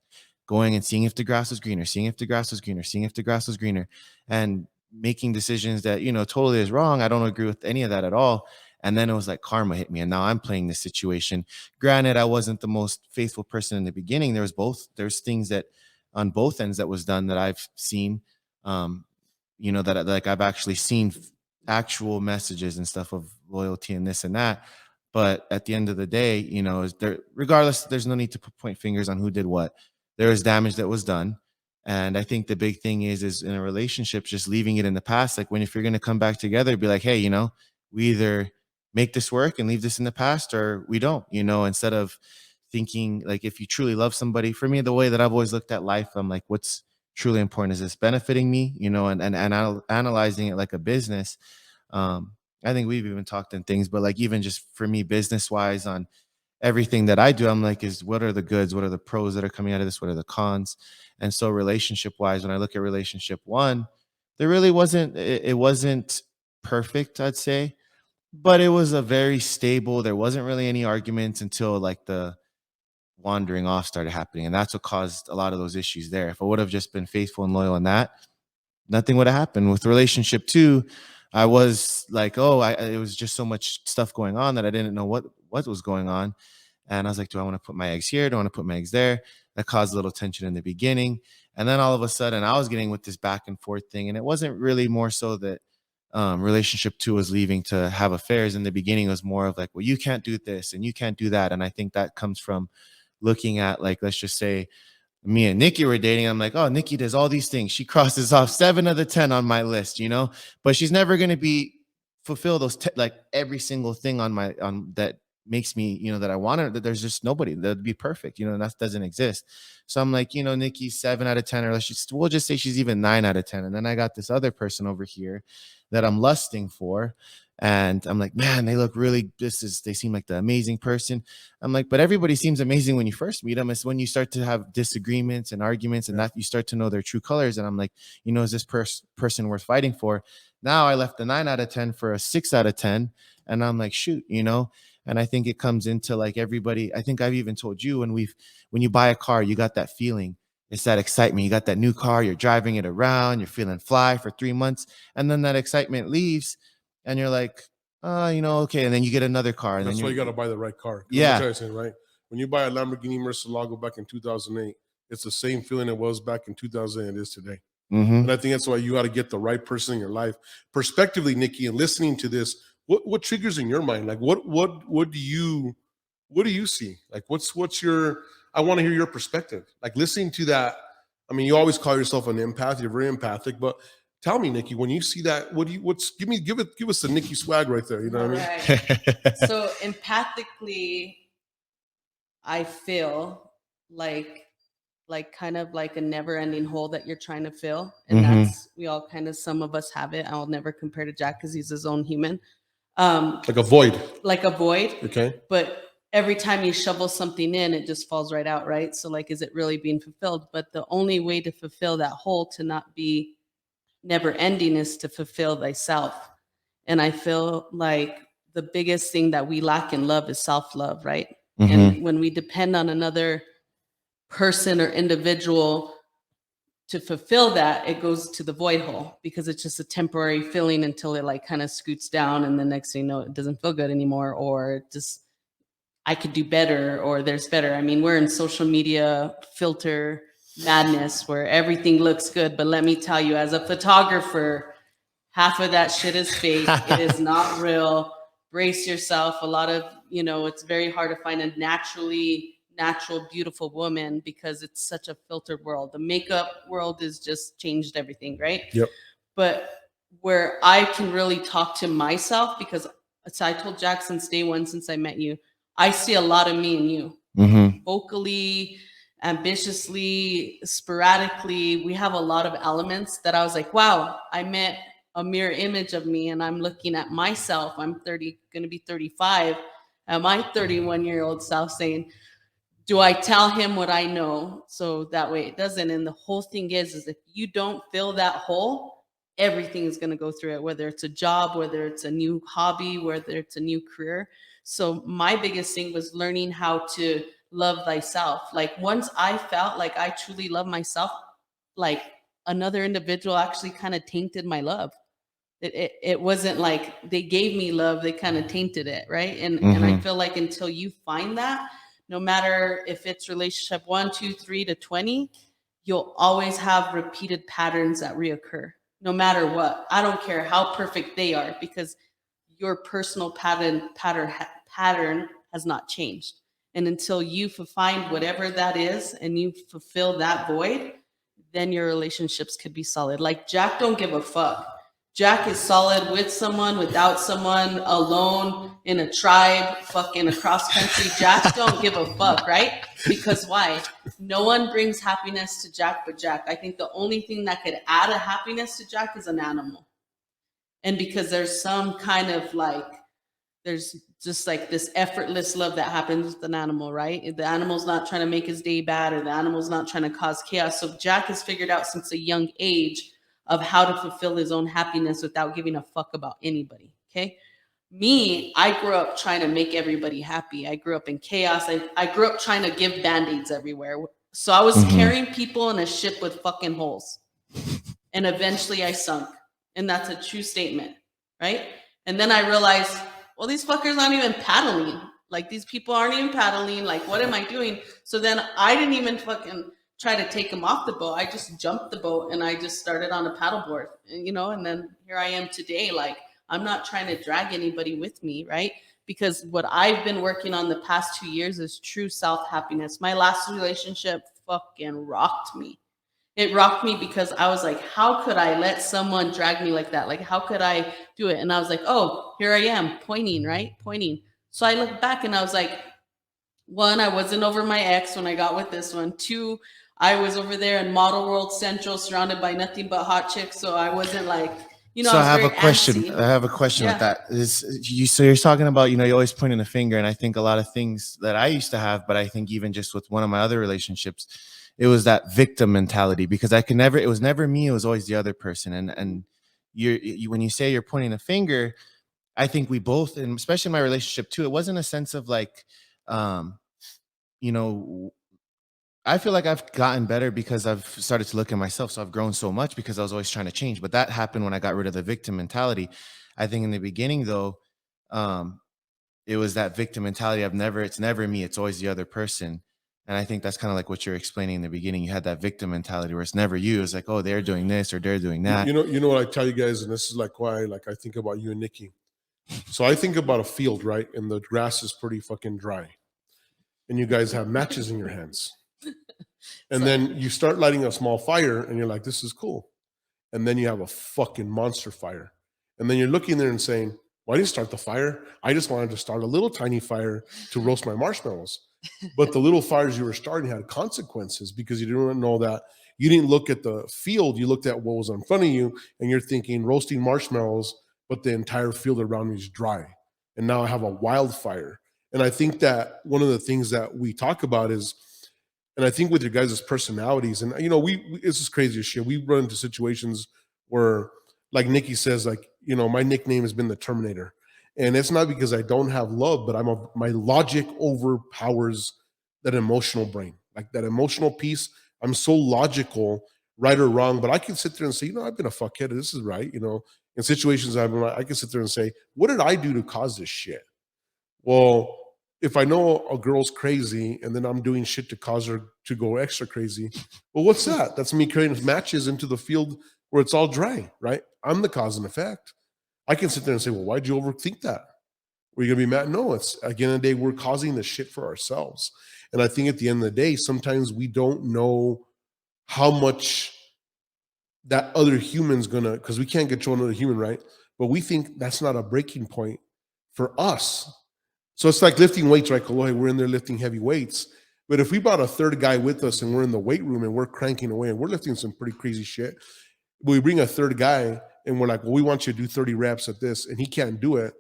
going and seeing if the grass was greener, seeing if the grass was greener, seeing if the grass was greener, and making decisions that, totally is wrong. I don't agree with any of that at all. And then it was like karma hit me, and now I'm playing this situation. Granted, I wasn't the most faithful person in the beginning. There's things that on both ends that was done that I've seen, that like I've actually seen actual messages and stuff of loyalty and this and that. But at the end of the day, regardless, there's no need to point fingers on who did what. There is damage that was done. And I think the big thing is in a relationship, just leaving it in the past. Like if you're going to come back together, be like, hey, we either make this work and leave this in the past, or we don't, instead of thinking like, if you truly love somebody. For me, the way that I've always looked at life, I'm like, what's truly important? Is this benefiting me, and analyzing it like a business. I think we've even talked in things, but like, even just for me, business wise, on everything that I do, I'm like, what are the goods? What are the pros that are coming out of this? What are the cons? And so relationship wise, when I look at relationship 1, there really it wasn't perfect, I'd say, but it was a very stable. There wasn't really any arguments until like the wandering off started happening. And that's what caused a lot of those issues there. If I would have just been faithful and loyal in that, nothing would have happened. With relationship 2, I was like, it was just so much stuff going on that I didn't know what was going on. And I was like, do I want to put my eggs here? Do I want to put my eggs there? That caused a little tension in the beginning. And then all of a sudden I was getting with this back and forth thing. And it wasn't really more so that relationship 2 was leaving to have affairs. In the beginning, it was more of like, well, you can't do this and you can't do that. And I think that comes from looking at, like, let's just say me and Nikki were dating. I'm like, oh, Nikki does all these things. She crosses off 7 of the 10 on my list, but she's never going to fulfill those, like every single thing on that makes me, that I want her, that there's just nobody that'd be perfect, and that doesn't exist. So I'm like, Nikki's 7 out of 10, or we'll just say she's even 9 out of 10. And then I got this other person over here that I'm lusting for. And I'm like, man, they look really, they seem like the amazing person. I'm like, but everybody seems amazing when you first meet them. It's when you start to have disagreements and arguments, and that you start to know their true colors. And I'm like, is this person worth fighting for? Now I left the 9 out of 10 for a 6 out of 10. And I'm like, shoot, and I think it comes into like everybody. I think I've even told you, when you buy a car, you got that feeling. It's that excitement. You got that new car, you're driving it around, you're feeling fly for 3 months. And then that excitement leaves and you're like, okay. And then you get another car. And that's then why you got to buy the right car. Yeah. Right? When you buy a Lamborghini Murcielago back in 2008, it's the same feeling it was back in 2000 it is today. Mm-hmm. And I think that's why you got to get the right person in your life. Perspectively, Nikki, and listening to this, what triggers in your mind? Like what do you see? Like what's your, I want to hear your perspective. Like listening to that. I mean, you always call yourself an empath. You're very empathic, but tell me, Nikki, when you see that, give us the Nikki swag right there. You know what I mean? So empathically, I feel like kind of like a never-ending hole that you're trying to fill. And that's, we all kind of, some of us have it. I'll never compare to Jack because he's his own human. Like a void. Okay. But every time you shovel something in, it just falls right out, right? So like, is it really being fulfilled? But the only way to fulfill that hole, to not be never ending, is to fulfill thyself. And I feel like the biggest thing that we lack in love is self-love, right? Mhm. And when we depend on another person or individual to fulfill that, it goes to the void hole because it's just a temporary feeling until it like kind of scoots down, and the next thing you know, it doesn't feel good anymore, or just I could do better, or there's better. I mean, we're in social media filter madness where everything looks good, but let me tell you, as a photographer, half of that shit is fake. It is not real. Brace yourself. A lot of, it's very hard to find a natural, beautiful woman because it's such a filtered world. The makeup world has just changed everything, right? Yep. But where I can really talk to myself, because as I told Jack since day one, since I met you, I see a lot of me in you. Mhm. Vocally, ambitiously, sporadically, we have a lot of elements that I was like, wow, I met a mirror image of me, and I'm looking at myself. I'm going to be 35, and my 31-year-old self saying, do I tell him what I know so that way it doesn't? And the whole thing is if you don't fill that hole, everything is going to go through it, whether it's a job, whether it's a new hobby, whether it's a new career. So my biggest thing was learning how to love thyself. Like once I felt like I truly love myself, like another individual actually kind of tainted my love. It wasn't like they gave me love, they kind of tainted it, right? And I feel like until you find that, no matter if it's relationship 1, 2, 3 to 20, you'll always have repeated patterns that reoccur, no matter what. I don't care how perfect they are, because your personal pattern has not changed. And until you find whatever that is and you fulfill that void, then your relationships could be solid. Like Jack don't give a fuck. Jack is solid with someone, without someone, alone, in a tribe, fucking across country. Jack don't give a fuck, right? Because why? No one brings happiness to Jack but Jack. I think the only thing that could add a happiness to Jack is an animal. And because there's some kind of like, there's just like this effortless love that happens with an animal, right? The animal's not trying to make his day bad, or the animal's not trying to cause chaos. So Jack has figured out since a young age of how to fulfill his own happiness without giving a fuck about anybody. Okay. Me, I grew up trying to make everybody happy. I grew up in chaos. I grew up trying to give band-aids everywhere. So I was carrying people in a ship with fucking holes. And eventually I sunk. And that's a true statement, right? And then I realized, well, these fuckers aren't even paddling. Like, these people aren't even paddling. Like, what am I doing? So then I didn't even fucking try to take them off the boat. I just jumped the boat and I just started on a paddleboard, and then here I am today. Like, I'm not trying to drag anybody with me, right? Because what I've been working on the past 2 years is true self-happiness. My last relationship fucking rocked me. It rocked me because I was like, how could I let someone drag me like that? Like, how could I do it? And I was like, oh, here I am pointing, right? Pointing. So I looked back and I was like, 1, I wasn't over my ex when I got with this one. 2, I was over there in Model World Central surrounded by nothing but hot chicks. So I wasn't like, So I I have was a very question. antsy. I have a question Yeah. with that. So you're talking about, you're always pointing a finger, and I think a lot of things that I used to have, but I think even just with one of my other relationships, it was that victim mentality, because it was never me, it was always the other person. And you when you say you're pointing a finger, I think we both, and especially in my relationship too, it wasn't a sense of like, you know, I feel like I've gotten better because I've started to look at myself. So I've grown so much because I was always trying to change. But that happened when I got rid of the victim mentality. I think in the beginning, though, it was that victim mentality of it's never me, it's always the other person. And I think that's kind of like what you're explaining in the beginning. You had that victim mentality where it's never you. It's like, oh, they're doing this or they're doing that. You know what I tell you guys, and this is like why I think about you and Nikki. So I think about a field, right? And the grass is pretty fucking dry. And you guys have matches in your hands. And then you start lighting a small fire and you're like, this is cool. And then you have a fucking monster fire. And then you're looking there and saying, why didn't you start the fire? I just wanted to start a little tiny fire to roast my marshmallows. But the little fires you were starting had consequences because you didn't know that. You didn't look at the field. You looked at what was in front of you, and you're thinking roasting marshmallows, but the entire field around me is dry. And now I have a wildfire. And I think that one of the things that we talk about is, and I think with your guys' personalities, and we this is crazy as shit. We run into situations where, like Nikki says, like, my nickname has been the Terminator. And it's not because I don't have love, but my logic overpowers that emotional brain, like that emotional piece. I'm so logical, right or wrong, but I can sit there and say, I've been a fuckhead. This is right. In situations I can sit there and say, what did I do to cause this shit? Well, if I know a girl's crazy and then I'm doing shit to cause her to go extra crazy, well, what's that? That's me carrying matches into the field where it's all dry, right? I'm the cause and effect. I can sit there and say, well, why'd you overthink that? Were you gonna be mad? No, it's at the end of the day, we're causing the shit for ourselves. And I think at the end of the day, sometimes we don't know how much that other human's gonna, because we can't control another human, right? But we think that's not a breaking point for us. So it's like lifting weights, right? Kolohe, we're in there lifting heavy weights. But if we brought a third guy with us and we're in the weight room and we're cranking away and we're lifting some pretty crazy shit, we bring a third guy and we're like, well, we want you to do 30 reps at this, and he can't do it.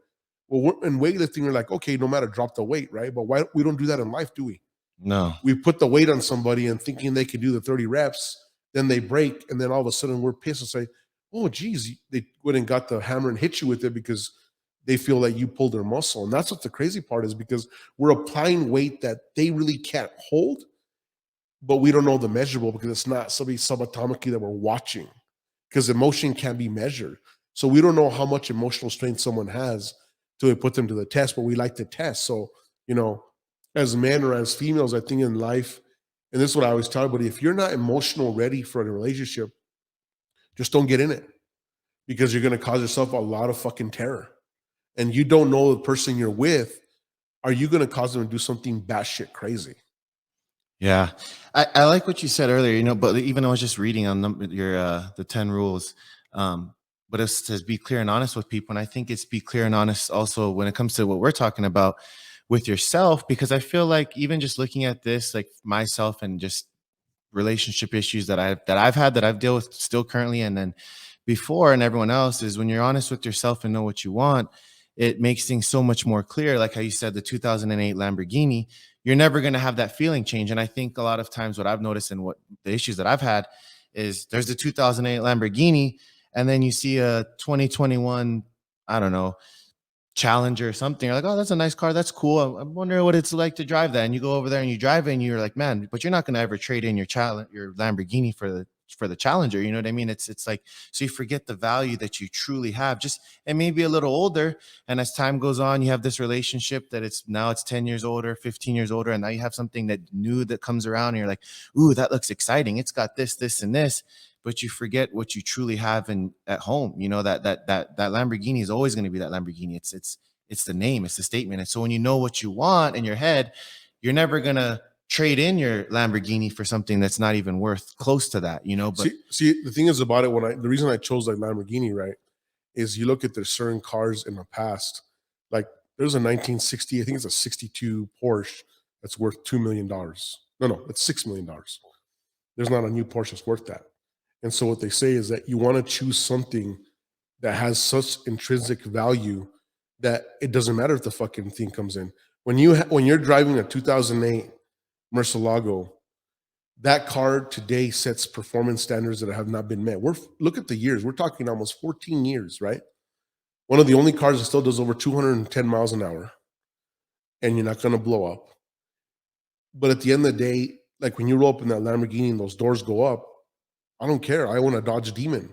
Well, we're in weightlifting, we're like, okay, no matter, drop the weight, right? But why we don't do that in life, do we? No. We put the weight on somebody and thinking they can do the 30 reps, then they break, and then all of a sudden we're pissed and say, oh, geez, they went and got the hammer and hit you with it because they feel like you pulled their muscle. And that's what the crazy part is, because we're applying weight that they really can't hold, but we don't know the measurable because it's not somebody subatomically that we're watching, because emotion can't be measured. So we don't know how much emotional strength someone has till we put them to the test, but we like to test. So, as men or as females, I think in life, and this is what I always tell everybody, if you're not emotional ready for a relationship, just don't get in it, because you're going to cause yourself a lot of fucking terror. And you don't know the person you're with. Are you going to cause them to do something batshit crazy? Yeah. I like what you said earlier, but even I was just reading on the 10 rules. But it's to be clear and honest with people. And I think it's be clear and honest also when it comes to what we're talking about with yourself, because I feel like even just looking at this, like myself and just relationship issues that I've had, that I've dealt with still currently, and then before, and everyone else, is when you're honest with yourself and know what you want, it makes things so much more clear. Like how you said, the 2008 Lamborghini, you're never going to have that feeling change. And I think a lot of times what I've noticed and what the issues that I've had is there's the 2008 Lamborghini, and then you see a 2021, I don't know, Challenger or something. You're like, oh, that's a nice car. That's cool. I'm wondering what it's like to drive that. And you go over there and you drive it and you're like, man, but you're not going to ever trade in your Lamborghini for the Challenger. You know what I mean? It's like, so you forget the value that you truly have. Just, and maybe a little older. And as time goes on, you have this relationship that it's 10 years older, 15 years older. And now you have something that new that comes around and you're like, ooh, that looks exciting. It's got this, this, and this. But you forget what you truly have at home. That Lamborghini is always going to be that Lamborghini. It's the name, it's the statement. And so when you know what you want in your head, you're never going to trade in your Lamborghini for something that's not even worth close to that, But see, the thing is about it, the reason I chose like Lamborghini, right, is you look at the certain cars in the past, like there's a 1960, I think it's a 62 Porsche that's worth $2 million. No, it's $6 million. There's not a new Porsche that's worth that. And so what they say is that you want to choose something that has such intrinsic value that it doesn't matter if the fucking thing comes in. When you're driving a 2008 Murcielago, that car today sets performance standards that have not been met. Look at the years. We're talking almost 14 years, right? One of the only cars that still does over 210 miles an hour, and you're not going to blow up. But at the end of the day, like when you roll up in that Lamborghini and those doors go up, I don't care. I own a Dodge Demon.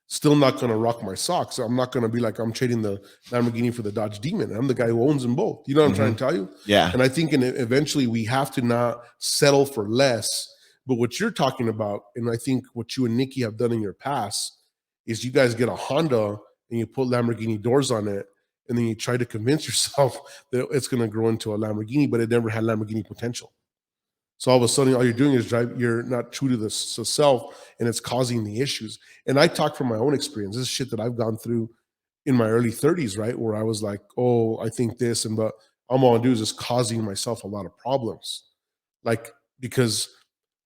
Still not going to rock my socks. I'm not going to be like I'm trading the Lamborghini for the Dodge Demon. I'm the guy who owns them both. You know what I'm trying to tell you? Yeah. And I think eventually we have to not settle for less. But what you're talking about, and I think what you and Nikki have done in your past, is you guys get a Honda and you put Lamborghini doors on it, and then you try to convince yourself that it's going to grow into a Lamborghini, but it never had Lamborghini potential. So all of a sudden, all you're doing is you're not true to the self, and it's causing the issues. And I talk from my own experience. This is shit that I've gone through in my early 30s, right? Where I was like, oh, I think this, but all I'm gonna do is just causing myself a lot of problems. Like, because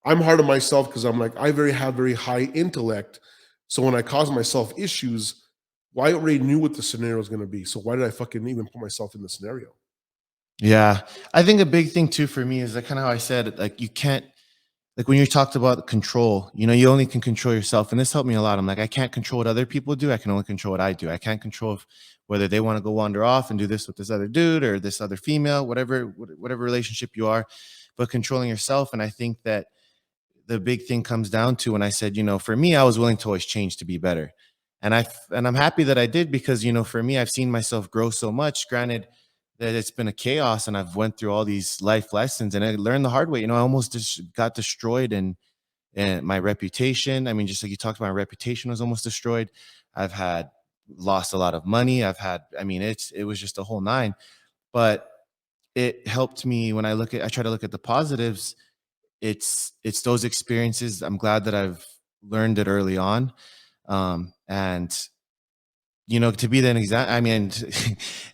I'm hard on myself because I'm like, I have very high intellect. So when I cause myself issues, well, I already knew what the scenario was gonna be. So why did I fucking even put myself in the scenario? Yeah, I think a big thing too for me is like kind of how I said, like you can't, like when you talked about control, you only can control yourself. And this helped me a lot. I'm like, I can't control what other people do. I can only control what I do. I can't control whether they want to go wander off and do this with this other dude or this other female, whatever relationship you are, but controlling yourself. And I think that the big thing comes down to when I said, for me, I was willing to always change to be better. And I'm happy that I did because, for me, I've seen myself grow so much. Granted that it's been a chaos and I've went through all these life lessons and I learned the hard way. I almost just got destroyed and my reputation. I mean, just like you talked about, my reputation was almost destroyed. I've had lost a lot of money. It was just a whole nine, but it helped me when I try to look at the positives. It's those experiences. I'm glad that I've learned it early on. And to be an example, I mean,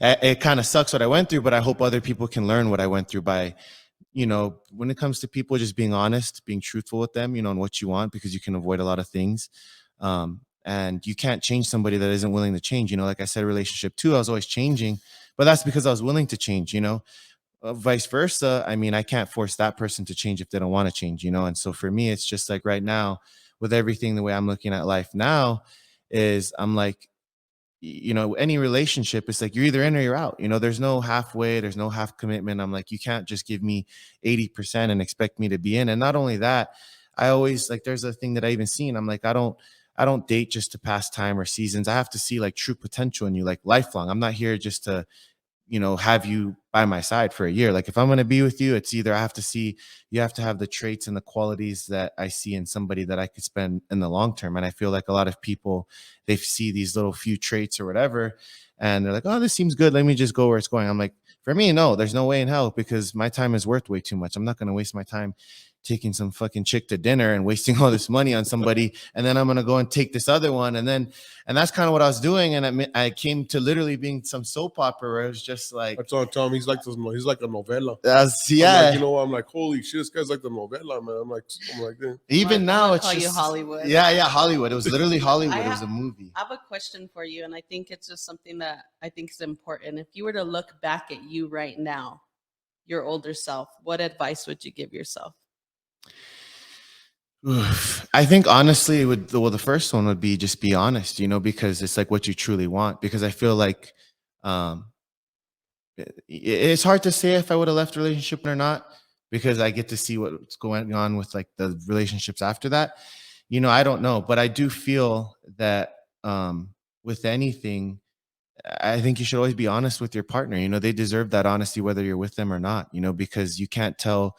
it kind of sucks what I went through, but I hope other people can learn what I went through by, when it comes to people, just being honest, being truthful with them, and what you want, because you can avoid a lot of things. And you can't change somebody that isn't willing to change. Like I said, relationship 2, I was always changing, but that's because I was willing to change, vice versa. I mean, I can't force that person to change if they don't want to change, And so for me, it's just like right now with everything, the way I'm looking at life now is I'm like, any relationship, it's like you're either in or you're out. There's no halfway, there's no half commitment. I'm like, you can't just give me 80% and expect me to be in. And not only that, I always like, there's a thing that I even seen. I'm like, I don't date just to pass time or seasons. I have to see like true potential in you, like lifelong. I'm not here just to have you by my side for a year. Like if I'm going to be with you, it's either you have to have the traits and the qualities that I see in somebody that I could spend in the long term. And I feel like a lot of people, they see these little few traits or whatever, and they're like, oh, this seems good. Let me just go where it's going. I'm like, for me, no, there's no way in hell, because my time is worth way too much. I'm not going to waste my time taking some fucking chick to dinner and wasting all this money on somebody. And then I'm going to go and take this other one. And that's kind of what I was doing. And I came to literally being some soap opera where it was just like, I told Tom, he's like a novella. yeah. I'm like, holy shit, this guy's like the novella, man. I'm like, even now it's call just you Hollywood. Yeah, Hollywood. It was literally Hollywood. It was a movie. I have a question for you, and I think it's just something that I think is important. If you were to look back at you right now, your older self, what advice would you give yourself? I think honestly, the first one would be just be honest, because it's like what you truly want. Because I feel like it's hard to say if I would have left a relationship or not, because I get to see what's going on with like the relationships after that. I don't know, but I do feel that with anything, I think you should always be honest with your partner. They deserve that honesty, whether you're with them or not, because you can't tell,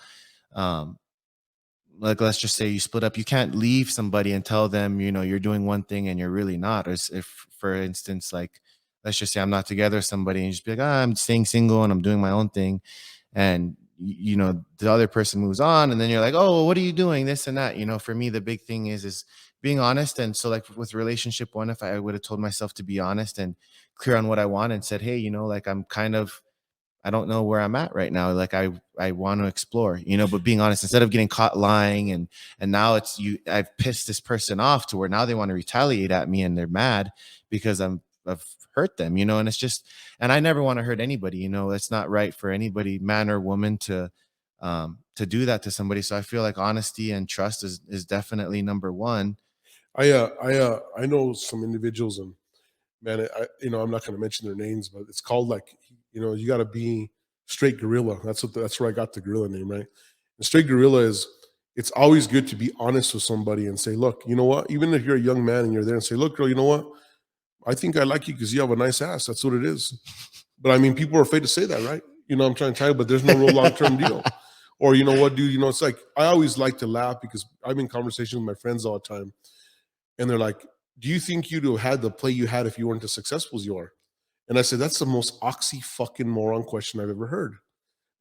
like, let's just say you split up, you can't leave somebody and tell them, you're doing one thing and you're really not. Or if, for instance, like, let's just say I'm not together with somebody and you just be like, I'm staying single and I'm doing my own thing. And, the other person moves on and then you're like, oh, well, what are you doing? This and that. For me, the big thing is being honest. And so like with relationship 1, if I would have told myself to be honest and clear on what I want and said, hey, like I don't know where I'm at right now. Like I want to explore, but being honest, instead of getting caught lying and now I've pissed this person off to where now they want to retaliate at me and they're mad because I've hurt them, and it's just, and I never want to hurt anybody, it's not right for anybody, man or woman, to do that to somebody. So I feel like honesty and trust is definitely number one. I know some individuals, and man, I'm not going to mention their names, but it's called like, you got to be straight gorilla. That's where I got the gorilla name, right? And straight gorilla is, it's always good to be honest with somebody and say, look, you know what? Even if you're a young man and you're there and say, look, girl, you know what? I think I like you because you have a nice ass. That's what it is. But I mean, people are afraid to say that, right? I'm trying to tell you, but there's no real long-term deal. Or you know what, dude? It's like, I always like to laugh because I'm in conversations with my friends all the time. And they're like, do you think you'd have had the play you had if you weren't as successful as you are? And I said, that's the most oxy fucking moron question I've ever heard.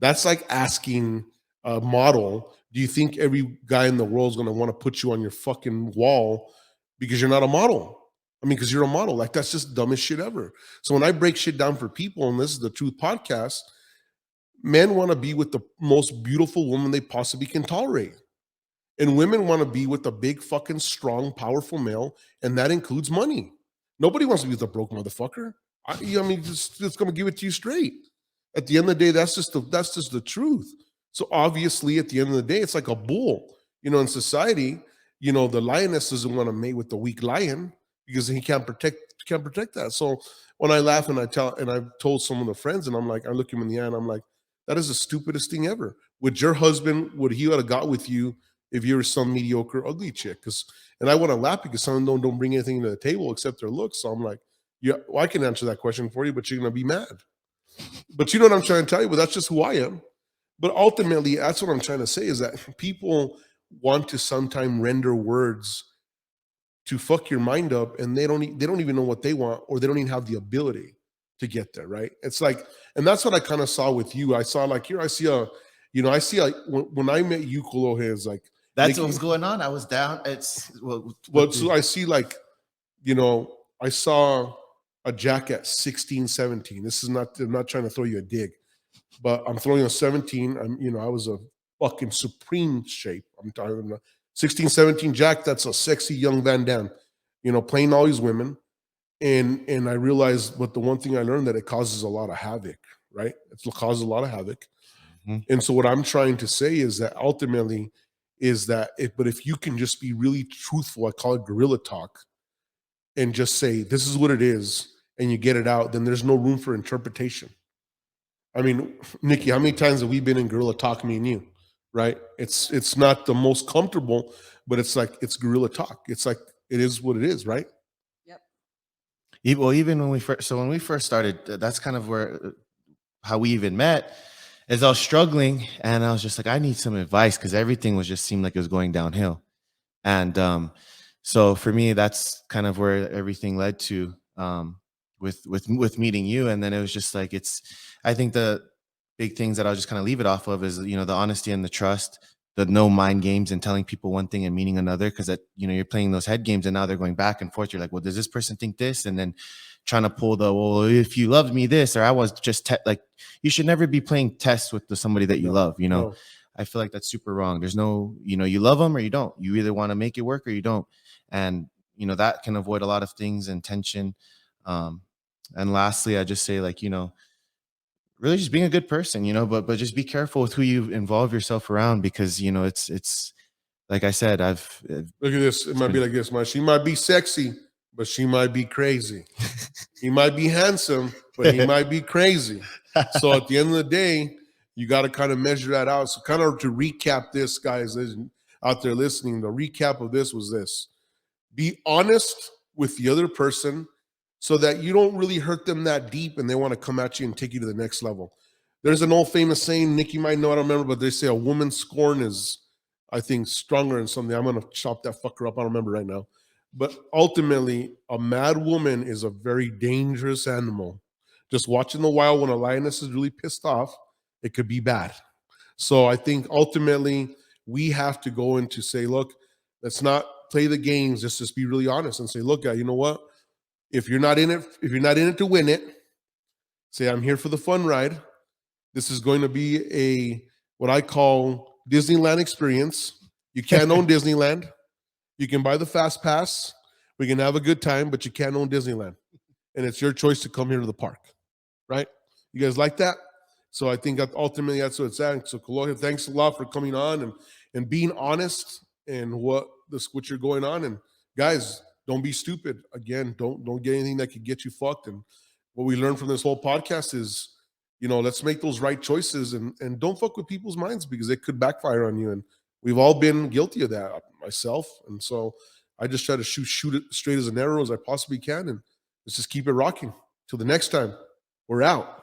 That's like asking a model, do you think every guy in the world is going to want to put you on your fucking wall because you're not a model? I mean, because you're a model. Like, that's just dumbest shit ever. So when I break shit down for people, and this is the Truth Podcast, men want to be with the most beautiful woman they possibly can tolerate. And women want to be with a big, fucking, strong, powerful male, and that includes money. Nobody wants to be with a broke motherfucker. I mean, it's going to give it to you straight. At the end of the day, that's just the truth. So obviously, at the end of the day, it's like a bull. In society, the lioness doesn't want to mate with the weak lion because he can't protect that. So when I laugh and I've told some of the friends, and I'm like, I look him in the eye and I'm like, that is the stupidest thing ever. Would your husband, would he have got with you if you were some mediocre ugly chick? And I want to laugh because some don't bring anything to the table except their looks. So I'm like, yeah, well, I can answer that question for you, but you're gonna be mad. But you know what I'm trying to tell you? But that's just who I am. But ultimately, that's what I'm trying to say is that people want to sometimes render words to fuck your mind up, and they don't even know what they want, or they don't even have the ability to get there, right? It's like, and that's what I kind of saw with you. I saw like here, I see when I met you, Kolohe, is like That's Nikki, what was going on. I was down. It's so I see like, I saw a Jack at 16, 17. I'm not trying to throw you a dig, but I'm throwing a 17. I was a fucking supreme shape. I'm talking about 16, 17 Jack. That's a sexy young Van Damme, playing all these women. And I realized, but the one thing I learned that it causes a lot of havoc, right? It causes a lot of havoc. Mhm. And so what I'm trying to say is that ultimately but if you can just be really truthful, I call it guerrilla talk, and just say, this is what it is, and you get it out, then there's no room for interpretation. I mean, Nikki, how many times have we been in guerrilla talk, me and you, right? It's not the most comfortable, but it's guerrilla talk. It's like, it is what it is, right? Yep. Well, even when we first started, that's kind of where how we even met. Is I was struggling, and I was just like, I need some advice because everything was just seemed like it was going downhill. And so for me, that's kind of where everything led to, with meeting you. And then it was just like, I think the big things that I'll just kind of leave it off of is, the honesty and the trust, the no mind games and telling people one thing and meaning another, because that, you're playing those head games and now they're going back and forth. You're like, well, does this person think this? And then trying to pull well, if you loved me this, or I was just like, you should never be playing tests with somebody that you love. No. I feel like that's super wrong. There's no, you love them or you don't. You either want to make it work or you don't. And, that can avoid a lot of things and tension. And lastly, I just say, like, really just being a good person, but just be careful with who you involve yourself around, because, it's like I said, Look at this. It might be like this. She might be sexy, but she might be crazy. He might be handsome, but he might be crazy. So at the end of the day, you got to kind of measure that out. So kind of to recap this, guys out there listening, the recap of this was this. Be honest with the other person so that you don't really hurt them that deep and they want to come at you and take you to the next level. There's an old famous saying, Nikki might know, I don't remember, but they say a woman's scorn is, I think, stronger than something. I'm going to chop that fucker up. I don't remember right now. But ultimately, a mad woman is a very dangerous animal. Just watching the wild, when a lioness is really pissed off, it could be bad. So I think ultimately we have to go into say, look, let's not play the games. Just be really honest and say, look, guy, you know what? If you're not in it to win it, say, I'm here for the fun ride. This is going to be what I call Disneyland experience. You can't own Disneyland. You can buy the fast pass. We can have a good time, but you can't own Disneyland. And it's your choice to come here to the park, right? You guys like that? So I think that ultimately that's what it's at. So Kolohe, thanks a lot for coming on and being honest and what you're going on. And guys, don't be stupid. Again, don't get anything that could get you fucked. And what we learned from this whole podcast is, let's make those right choices and don't fuck with people's minds because it could backfire on you. And we've all been guilty of that, myself. And so I just try to shoot it straight as an arrow as I possibly can. And let's just keep it rocking. Till the next time, we're out.